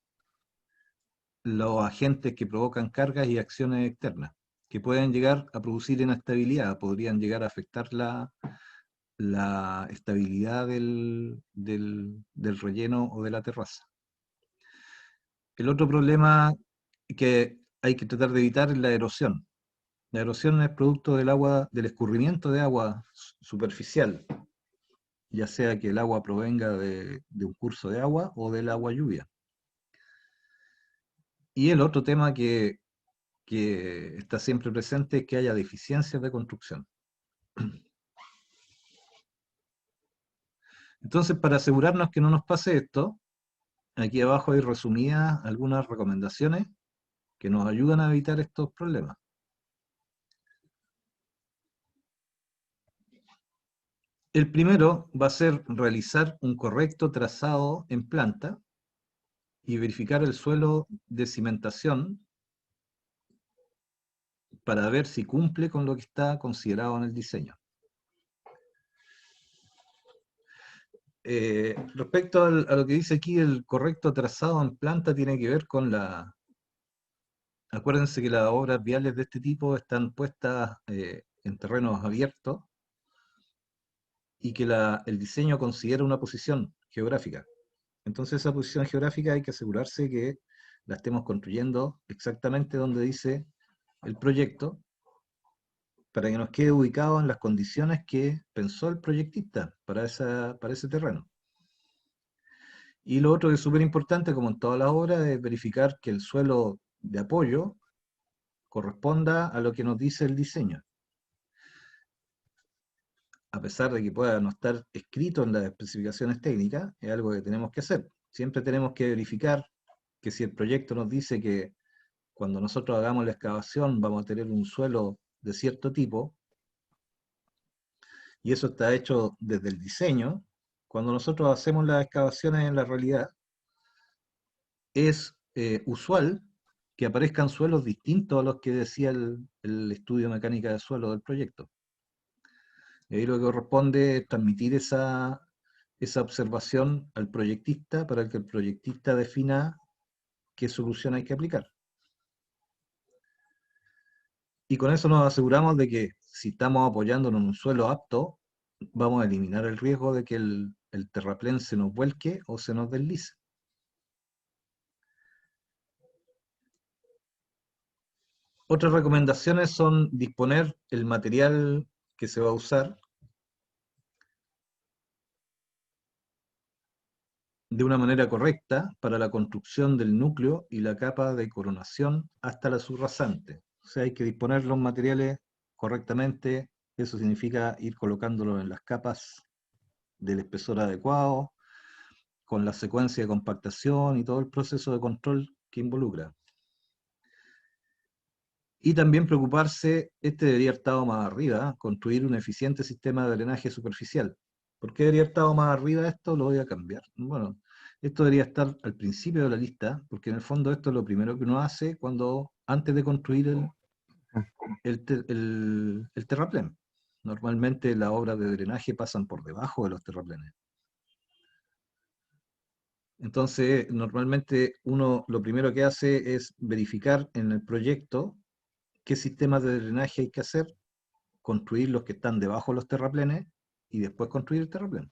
agentes que provocan cargas y acciones externas, que pueden llegar a producir inestabilidad, podrían llegar a afectar la estabilidad del relleno o de la terraza. El otro problema que hay que tratar de evitar es la erosión. La erosión es producto del escurrimiento de agua superficial, ya sea que el agua provenga de un curso de agua o del agua lluvia. Y el otro tema que está siempre presente es que haya deficiencias de construcción. Entonces, para asegurarnos que no nos pase esto, aquí abajo hay resumidas algunas recomendaciones que nos ayudan a evitar estos problemas. El primero va a ser realizar un correcto trazado en planta y verificar el suelo de cimentación para ver si cumple con lo que está considerado en el diseño. Respecto a lo que dice aquí, el correcto trazado en planta tiene que ver con Acuérdense que las obras viales de este tipo están puestas en terrenos abiertos y que el diseño considera una posición geográfica. Entonces esa posición geográfica hay que asegurarse que la estemos construyendo exactamente donde dice el proyecto, para que nos quede ubicado en las condiciones que pensó el proyectista para ese terreno. Y lo otro que es súper importante, como en toda la obra, es verificar que el suelo de apoyo corresponda a lo que nos dice el diseño. A pesar de que pueda no estar escrito en las especificaciones técnicas, es algo que tenemos que hacer. Siempre tenemos que verificar que si el proyecto nos dice que cuando nosotros hagamos la excavación vamos a tener un suelo de cierto tipo, y eso está hecho desde el diseño, cuando nosotros hacemos las excavaciones en la realidad, es usual que aparezcan suelos distintos a los que decía el estudio de mecánica de suelo del proyecto. Y ahí lo que corresponde es transmitir esa observación al proyectista para que el proyectista defina qué solución hay que aplicar. Y con eso nos aseguramos de que si estamos apoyándonos en un suelo apto, vamos a eliminar el riesgo de que el terraplén se nos vuelque o se nos deslice. Otras recomendaciones son disponer el material que se va a usar de una manera correcta para la construcción del núcleo y la capa de coronación hasta la subrasante. O sea, hay que disponer los materiales correctamente. Eso significa ir colocándolos en las capas del espesor adecuado, con la secuencia de compactación y todo el proceso de control que involucra. Y también preocuparse, este debería haber estado más arriba, construir un eficiente sistema de drenaje superficial. ¿Por qué debería haber estado más arriba esto? Lo voy a cambiar. Bueno, esto debería estar al principio de la lista, porque en el fondo esto es lo primero que uno hace antes de construir el terraplén. Normalmente las obras de drenaje pasan por debajo de los terraplenes. Entonces, normalmente uno lo primero que hace es verificar en el proyecto qué sistemas de drenaje hay que hacer, construir los que están debajo de los terraplenes y después construir el terraplén.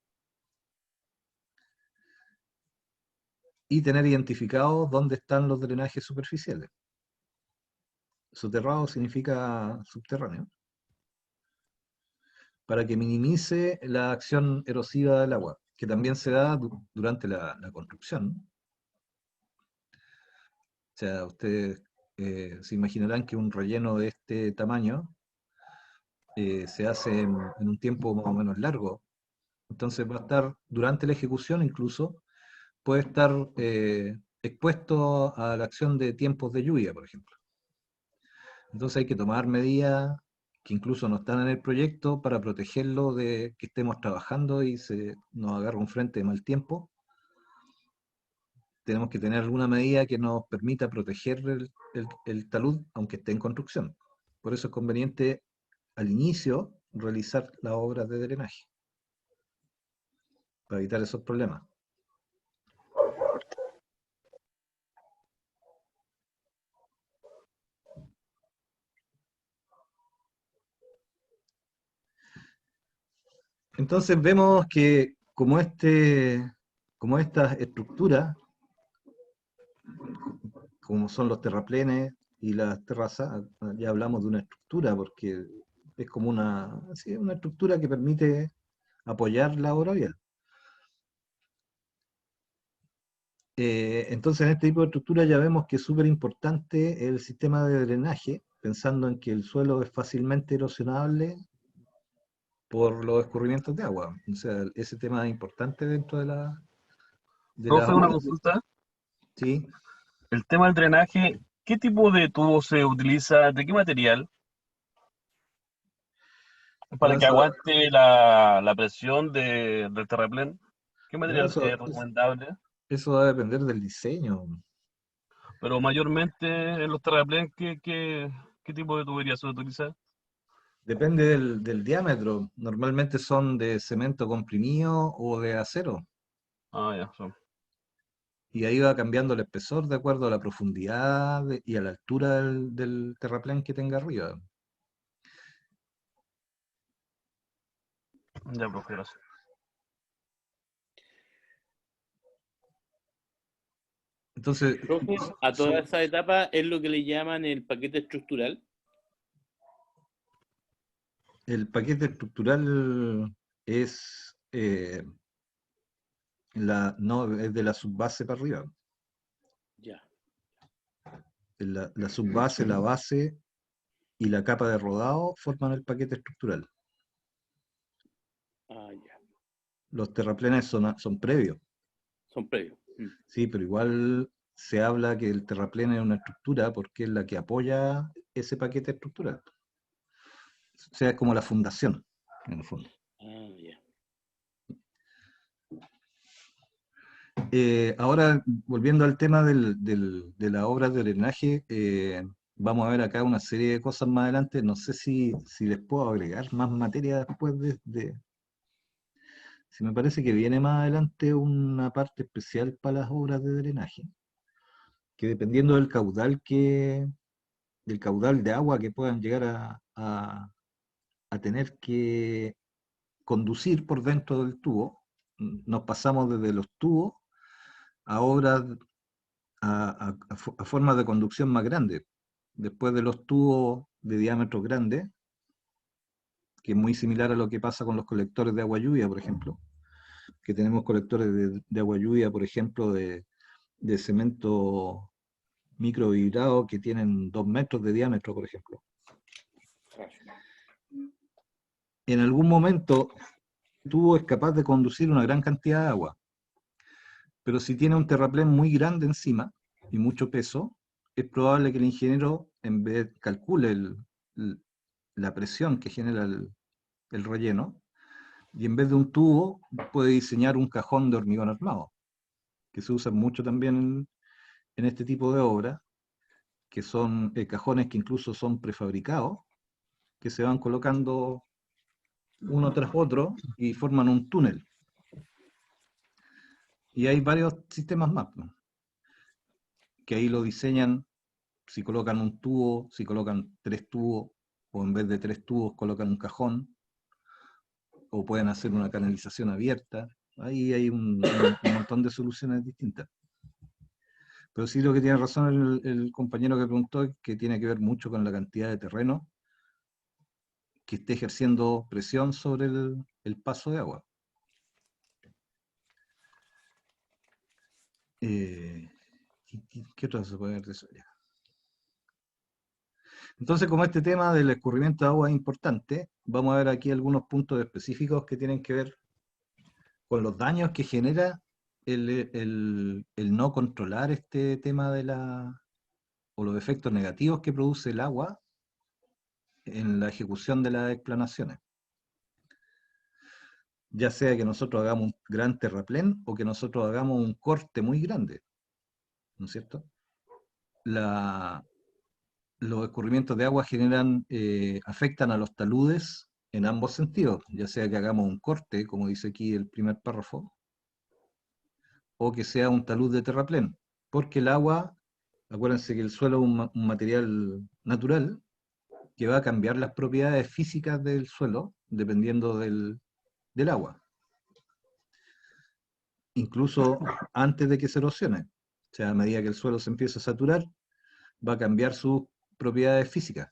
Y tener identificados dónde están los drenajes superficiales. Soterrado significa subterráneo. Para que minimice la acción erosiva del agua, que también se da durante la construcción. O sea, ustedes se imaginarán que un relleno de este tamaño se hace en un tiempo más o menos largo. Entonces va a estar, durante la ejecución incluso, puede estar expuesto a la acción de tiempos de lluvia, por ejemplo. Entonces hay que tomar medidas que incluso no están en el proyecto para protegerlo de que estemos trabajando y nos agarra un frente de mal tiempo. Tenemos que tener alguna medida que nos permita proteger el talud, aunque esté en construcción. Por eso es conveniente al inicio realizar las obras de drenaje, para evitar esos problemas. Entonces vemos que como estas estructuras, como son los terraplenes y las terrazas, ya hablamos de una estructura porque es como una estructura que permite apoyar la obra vial. Entonces en este tipo de estructura ya vemos que es súper importante el sistema de drenaje, pensando en que el suelo es fácilmente erosionable por los escurrimientos de agua. O sea, ese tema es importante dentro de la... Profe, una consulta. Sí. El tema del drenaje, ¿qué tipo de tubo se utiliza? ¿De qué material? Para que aguante la presión del terraplén. ¿Qué material es recomendable? Eso va a depender del diseño. Pero mayormente en los terraplén, ¿qué tipo de tubería se utiliza? Depende del diámetro. Normalmente son de cemento comprimido o de acero. Ah, ya, son. Y ahí va cambiando el espesor de acuerdo a la profundidad y a la altura del terraplén que tenga arriba. Ya, profe, gracias. Entonces, Profe, a toda esa etapa es lo que le llaman el paquete estructural. el paquete estructural es, no, es de la subbase para arriba. Ya. La subbase, la base y la capa de rodado forman el paquete estructural. Ah, ya. Los terraplenes son previos, Son previos. sí, pero igual se habla que el terraplén es una estructura porque es la que apoya ese paquete estructural. O sea, es como la fundación, en el fondo. Ah, ya. Ahora, volviendo al tema de las obras de drenaje, vamos a ver acá una serie de cosas más adelante. No sé si les puedo agregar más materia después Si me parece que viene más adelante una parte especial para las obras de drenaje, que dependiendo del caudal de agua que puedan llegar a tener que conducir por dentro del tubo, nos pasamos desde los tubos a obras a formas de conducción más grandes. Después de los tubos de diámetro grande, que es muy similar a lo que pasa con los colectores de agua lluvia, por ejemplo, que tenemos colectores de agua lluvia, por ejemplo, de cemento microvibrado que tienen 2 metros de diámetro, por ejemplo. En algún momento, el tubo es capaz de conducir una gran cantidad de agua, pero si tiene un terraplén muy grande encima y mucho peso, es probable que el ingeniero, en vez calcule la presión que genera el relleno, y en vez de un tubo puede diseñar un cajón de hormigón armado, que se usa mucho también en este tipo de obras, que son cajones que incluso son prefabricados, que se van colocando uno tras otro y forman un túnel. Y hay varios sistemas más, ¿no? Que ahí lo diseñan, si colocan un tubo, si colocan 3 tubos, o en vez de 3 tubos colocan un cajón, o pueden hacer una canalización abierta. Ahí hay un montón de soluciones distintas. Pero sí lo que tiene razón el compañero que preguntó, que tiene que ver mucho con la cantidad de terreno que esté ejerciendo presión sobre el paso de agua. ¿Qué otra se puede ver de eso ya? Entonces, como este tema del escurrimiento de agua es importante, vamos a ver aquí algunos puntos específicos que tienen que ver con los daños que genera el no controlar este tema o los efectos negativos que produce el agua en la ejecución de las explanaciones. Ya sea que nosotros hagamos un gran terraplén o que nosotros hagamos un corte muy grande, ¿no es cierto? Los escurrimientos de agua afectan a los taludes en ambos sentidos, ya sea que hagamos un corte, como dice aquí el primer párrafo, o que sea un talud de terraplén, porque el agua, acuérdense que el suelo es un material natural que va a cambiar las propiedades físicas del suelo dependiendo del agua, incluso antes de que se erosione. O sea, a medida que el suelo se empieza a saturar, va a cambiar sus propiedades físicas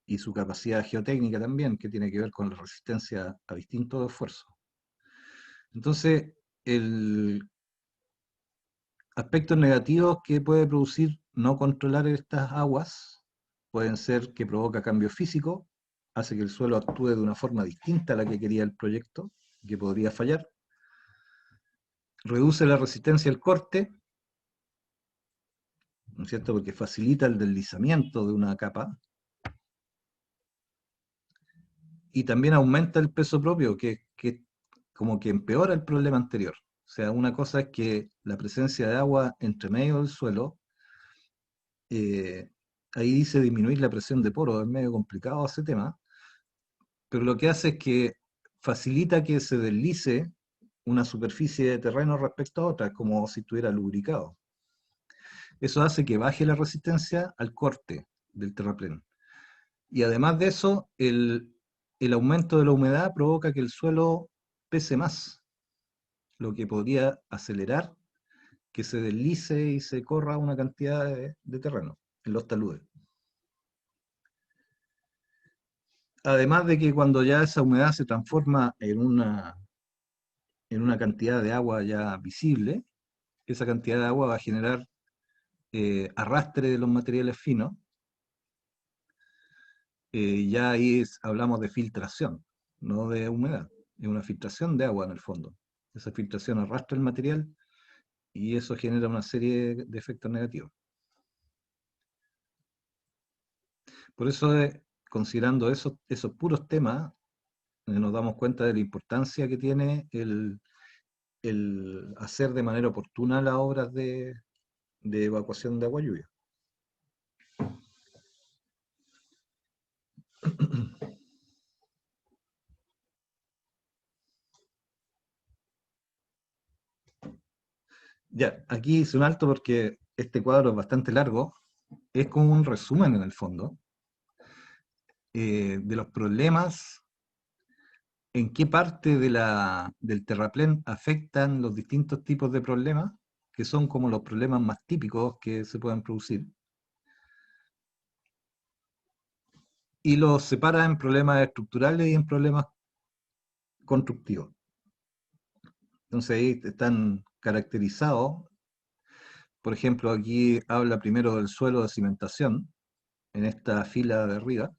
y su capacidad geotécnica también, que tiene que ver con la resistencia a distintos esfuerzos. Entonces, aspectos negativos que puede producir no controlar estas aguas pueden ser que provoca cambio físico, hace que el suelo actúe de una forma distinta a la que quería el proyecto, que podría fallar, reduce la resistencia al corte, ¿no es cierto?, porque facilita el deslizamiento de una capa, y también aumenta el peso propio, que como que empeora el problema anterior. O sea, una cosa es que la presencia de agua entre medio del suelo, ahí dice disminuir la presión de poro, es medio complicado ese tema, pero lo que hace es que facilita que se deslice una superficie de terreno respecto a otra, como si estuviera lubricado. Eso hace que baje la resistencia al corte del terraplén. Y además de eso, el aumento de la humedad provoca que el suelo pese más, lo que podría acelerar que se deslice y se corra una cantidad de terreno en los taludes. Además de que cuando ya esa humedad se transforma en una cantidad de agua ya visible, esa cantidad de agua va a generar arrastre de los materiales finos, ya ahí hablamos de filtración, no de humedad. Es una filtración de agua en el fondo. Esa filtración arrastra el material y eso genera una serie de efectos negativos. Por eso, considerando esos puros temas, nos damos cuenta de la importancia que tiene el hacer de manera oportuna las obras de evacuación de agua lluvia. Ya, aquí hice un alto porque este cuadro es bastante largo. Es como un resumen en el fondo de los problemas, en qué parte del terraplén afectan los distintos tipos de problemas, que son como los problemas más típicos que se pueden producir. Y los separa en problemas estructurales y en problemas constructivos. Entonces ahí están caracterizados. Por ejemplo, aquí habla primero del suelo de cimentación, en esta fila de arriba,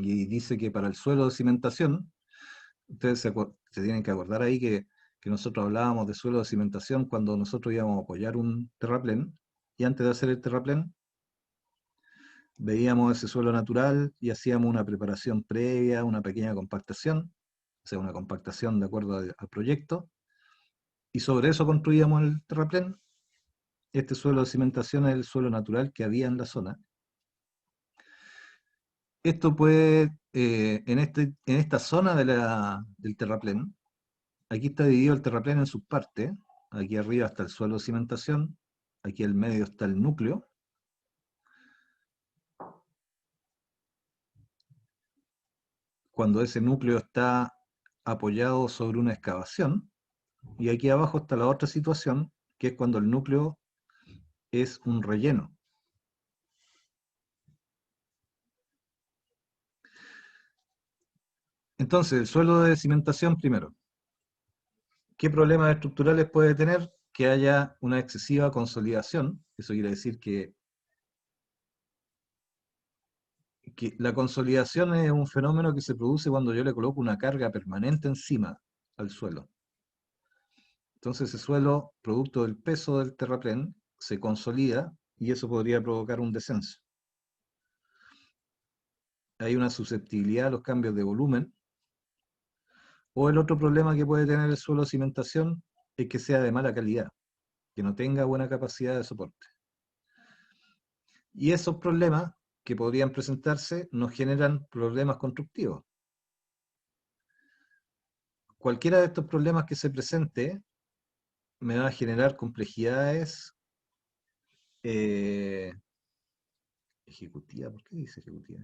y dice que para el suelo de cimentación, ustedes se tienen que acordar ahí que nosotros hablábamos de suelo de cimentación cuando nosotros íbamos a apoyar un terraplén, y antes de hacer el terraplén, veíamos ese suelo natural y hacíamos una preparación previa, una pequeña compactación, o sea, una compactación de acuerdo al proyecto, y sobre eso construíamos el terraplén. Este suelo de cimentación es el suelo natural que había en la zona. Esto puede, en esta zona del terraplén, aquí está dividido el terraplén en sus partes. Aquí arriba está el suelo de cimentación, aquí al medio está el núcleo. Cuando ese núcleo está apoyado sobre una excavación, y aquí abajo está la otra situación, que es cuando el núcleo es un relleno. Entonces, el suelo de cimentación primero. ¿Qué problemas estructurales puede tener? Que haya una excesiva consolidación. Eso quiere decir que la consolidación es un fenómeno que se produce cuando yo le coloco una carga permanente encima al suelo. Entonces ese suelo, producto del peso del terraplén, se consolida y eso podría provocar un descenso. Hay una susceptibilidad a los cambios de volumen. O el otro problema que puede tener el suelo de cimentación es que sea de mala calidad, que no tenga buena capacidad de soporte. Y esos problemas que podrían presentarse nos generan problemas constructivos. Cualquiera de estos problemas que se presente me va a generar complejidades ejecutivas. ¿Por qué dice ejecutiva?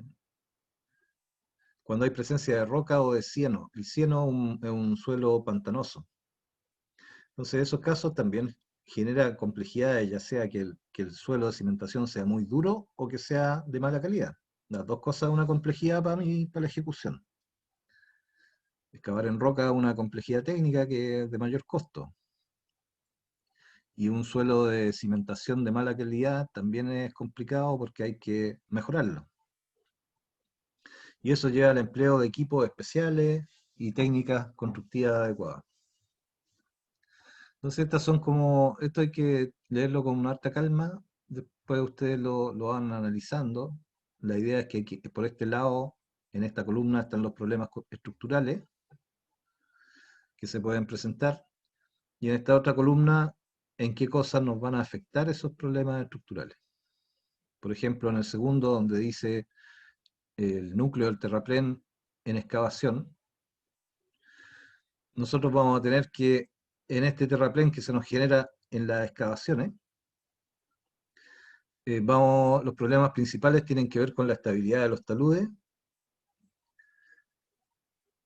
Cuando hay presencia de roca o de cieno. El cieno es un suelo pantanoso. Entonces, en esos casos también genera complejidades, ya sea que el suelo de cimentación sea muy duro o que sea de mala calidad. Las dos cosas, una complejidad para mí, para la ejecución. Excavar en roca es una complejidad técnica que es de mayor costo. Y un suelo de cimentación de mala calidad también es complicado porque hay que mejorarlo. Y eso lleva al empleo de equipos especiales y técnicas constructivas adecuadas. Entonces esto hay que leerlo con una harta calma, después ustedes lo van analizando. La idea es que por este lado, en esta columna, están los problemas estructurales que se pueden presentar, y en esta otra columna, en qué cosas nos van a afectar esos problemas estructurales. Por ejemplo, en el segundo, donde dice el núcleo del terraplén en excavación, nosotros vamos a tener que, en este terraplén que se nos genera en las excavaciones, los problemas principales tienen que ver con la estabilidad de los taludes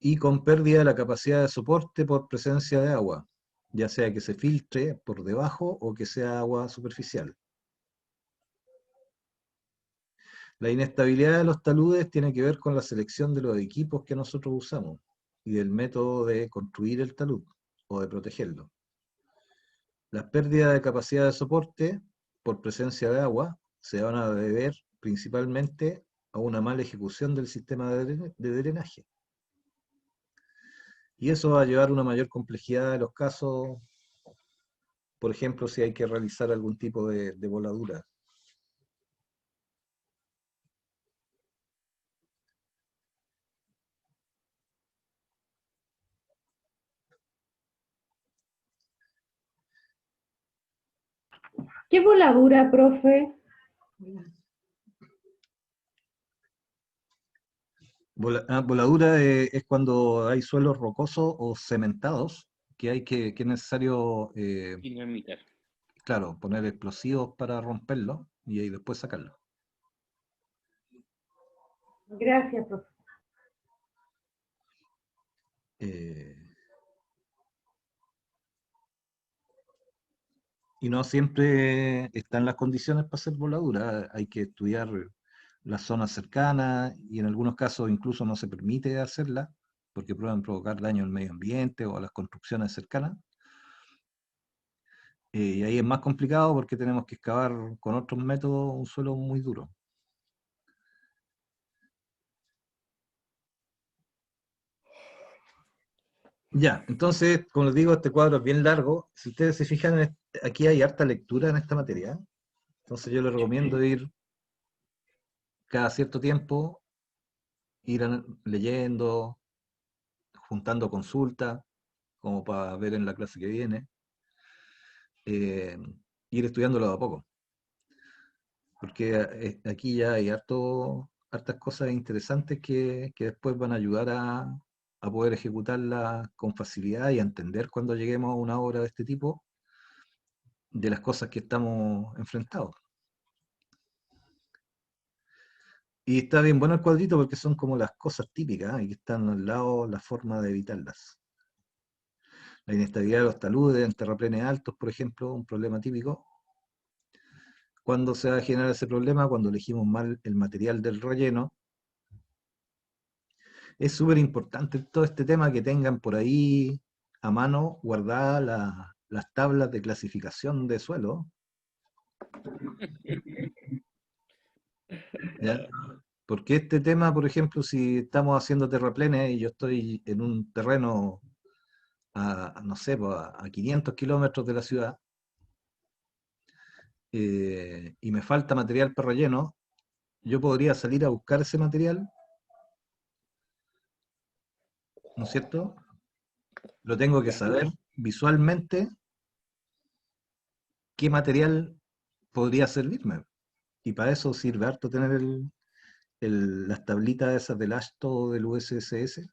y con pérdida de la capacidad de soporte por presencia de agua, ya sea que se filtre por debajo o que sea agua superficial. La inestabilidad de los taludes tiene que ver con la selección de los equipos que nosotros usamos y del método de construir el talud o de protegerlo. Las pérdidas de capacidad de soporte por presencia de agua se van a deber principalmente a una mala ejecución del sistema de drenaje. Y eso va a llevar a una mayor complejidad de los casos, por ejemplo, si hay que realizar algún tipo de voladura. ¿Qué voladura, profe? Voladura es cuando hay suelos rocosos o cementados, que es necesario, Dinamitar. claro, poner explosivos para romperlo y ahí después sacarlo. Gracias, profe. Y no siempre están las condiciones para hacer voladura. Hay que estudiar las zonas cercanas y en algunos casos incluso no se permite hacerla porque pueden provocar daño al medio ambiente o a las construcciones cercanas. Y ahí es más complicado porque tenemos que excavar con otros métodos un suelo muy duro. Ya, entonces, como les digo, este cuadro es bien largo. Si ustedes se fijan, aquí hay harta lectura en esta materia. Entonces yo les recomiendo ir cada cierto tiempo, ir leyendo, juntando consultas, como para ver en la clase que viene, ir estudiándolo de a poco. Porque aquí ya hay hartas cosas interesantes que después van a ayudar a poder ejecutarlas con facilidad y a entender cuando lleguemos a una obra de este tipo de las cosas que estamos enfrentados. Y está bien bueno el cuadrito porque son como las cosas típicas, y que están al lado la forma de evitarlas. La inestabilidad de los taludes en terraplenes altos, por ejemplo, un problema típico. ¿Cuándo se va a generar ese problema? Cuando elegimos mal el material del relleno. Es súper importante todo este tema que tengan por ahí a mano guardadas las tablas de clasificación de suelo. ¿Ya? Porque este tema, por ejemplo, si estamos haciendo terraplenes y yo estoy en un terreno no sé, pues, a 500 kilómetros de la ciudad, y me falta material para relleno, yo podría salir a buscar ese material, ¿no es cierto? Lo tengo que saber visualmente qué material podría servirme. Y para eso sirve harto tener las tablitas esas del ASTO o del USSS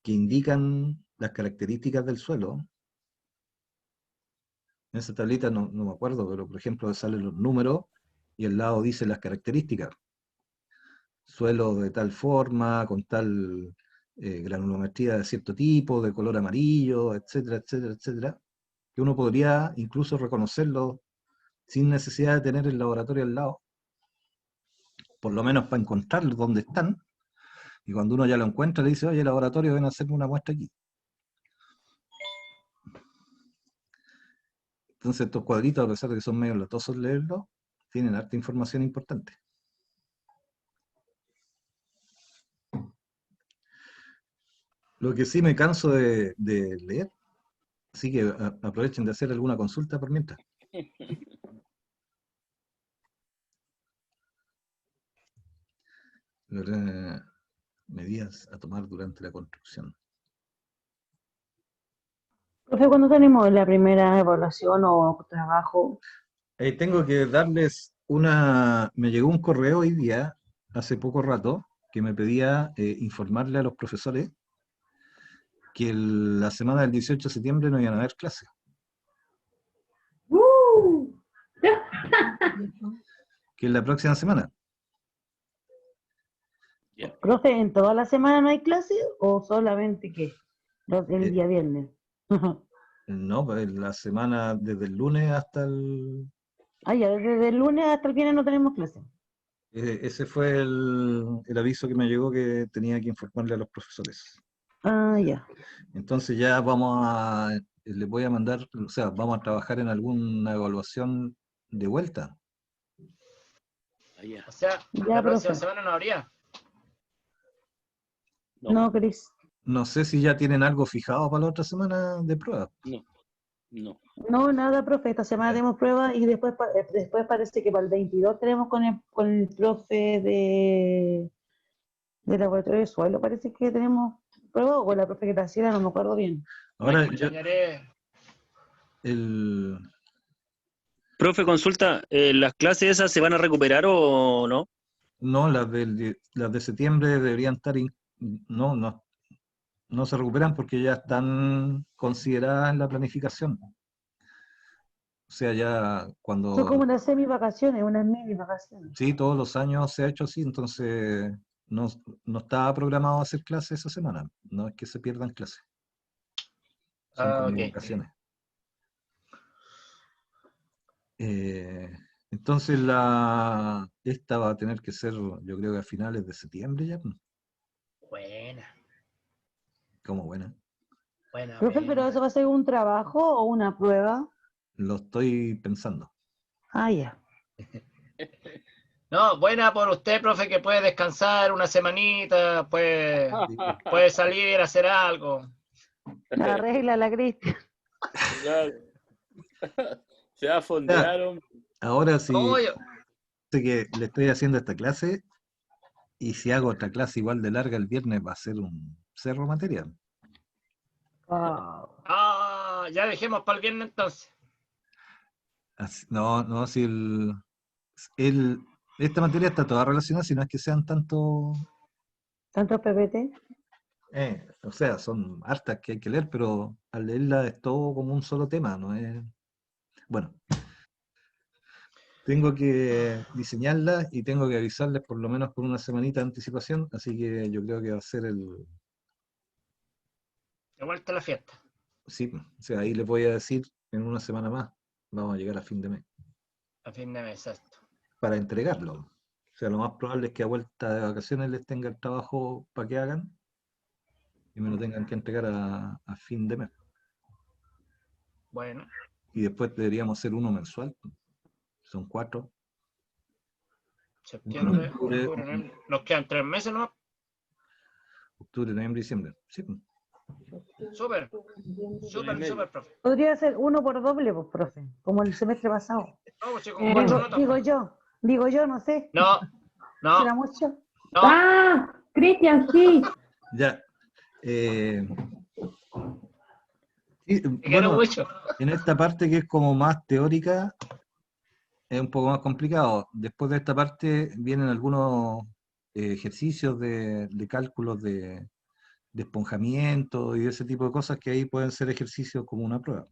que indican las características del suelo. En esa tablita no me acuerdo, pero por ejemplo salen los números y al lado dice las características. Suelo de tal forma, con tal granulometría de cierto tipo, de color amarillo, etcétera, etcétera, etcétera, que uno podría incluso reconocerlo sin necesidad de tener el laboratorio al lado, por lo menos para encontrar dónde están, y cuando uno ya lo encuentra le dice, oye, laboratorio, ven a hacerme una muestra aquí. Entonces estos cuadritos, a pesar de que son medio latosos leerlos, tienen harta información importante. Lo que sí me canso de leer, así que aprovechen de hacer alguna consulta por mientras. Medidas a tomar durante la construcción. Profe, ¿cuándo tenemos la primera evaluación o trabajo? Tengo que darles me llegó un correo hoy día, hace poco rato, que me pedía informarle a los profesores que la semana del 18 de septiembre no iban a haber clases. Que es la próxima semana. Ya. Profe, ¿en toda la semana no hay clase o solamente qué? El día viernes. No, pues la semana desde el lunes hasta el... Ah, ya, desde el lunes hasta el viernes no tenemos clase. ese fue el aviso que me llegó que tenía que informarle a los profesores. Ah, ya. Entonces ya les voy a mandar, o sea, vamos a trabajar en alguna evaluación de vuelta. Allá. O sea, Ya, la próxima profe. semana no habría. No, Cris. No sé si ya tienen algo fijado para la otra semana de prueba. No, no. No, nada, profe. Esta semana Ya. tenemos pruebas y después, después parece que para el 22 tenemos con el profe de laboratorio de suelo. Parece que tenemos prueba o con la profe Graciela, no me acuerdo bien. Ahora, Me extrañaré. el, Profe, consulta, ¿las clases esas se van a recuperar o no? no, las de septiembre deberían estar, no, no, no se recuperan porque ya están consideradas en la planificación. O sea, ya Son cuando, como unas semi-vacaciones, unas mini-vacaciones. sí, todos los años se ha hecho así, entonces no, no estaba programado hacer clases esa semana, no es que se pierdan clases, son como Ok. vacaciones. Entonces esta va a tener que ser, yo creo que a finales de septiembre ya, Buena, como buena. buena, Profe, ¿pero buena. eso va a ser un trabajo o una prueba? Lo estoy pensando. Ah, ya. No, buena por usted, profe, que puede descansar una semanita, puede salir a hacer algo. La regla, la Cristian. Claro. Se va a fondear, hombre. Ahora sí, ¿Cómo yo? sé que le estoy haciendo esta clase y si hago otra clase igual de larga el viernes va a ser un cerro material. Wow. Ah, ya dejemos para el viernes entonces. No, no, si esta materia está toda relacionada, si no es que sean tanto, ¿Tantos PPT? o sea, son hartas que hay que leer, pero al leerla es todo como un solo tema, ¿no es? Bueno, tengo que diseñarla y tengo que avisarles por lo menos por una semanita de anticipación, así que yo creo que va a ser De vuelta a la fiesta. sí, o sea, ahí les voy a decir en una semana más, vamos a llegar a fin de mes, A fin de mes, exacto. para entregarlo. O sea, lo más probable es que a vuelta de vacaciones les tenga el trabajo para que hagan y me lo tengan que entregar a fin de mes. Bueno, Y después deberíamos hacer uno mensual, son 4. septiembre, Octubre, octubre, noviembre. Nos quedan 3 meses, ¿no? octubre, noviembre, diciembre. Sí, Súper, súper, profe. Podría ser uno por doble, pues, profe, como el semestre pasado. No, pues sí, con 4 notas. Digo yo, no sé. No, ¿Será no, mucho? no. ¡Ah! Cristian, sí. ya. Sí, Te quiero bueno, mucho. en esta parte que es como más teórica, es un poco más complicado. Después de esta parte vienen algunos ejercicios de cálculos de esponjamiento y de ese tipo de cosas que ahí pueden ser ejercicios como una prueba.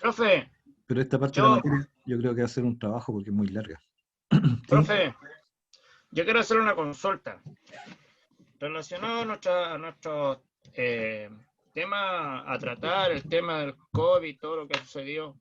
Profe, Pero esta parte de la yo, materia yo creo que va a ser un trabajo porque es muy larga. ¿Sí? profe, yo quiero hacer una consulta relacionado a nuestro tema a tratar, el tema del COVID, todo lo que ha sucedido.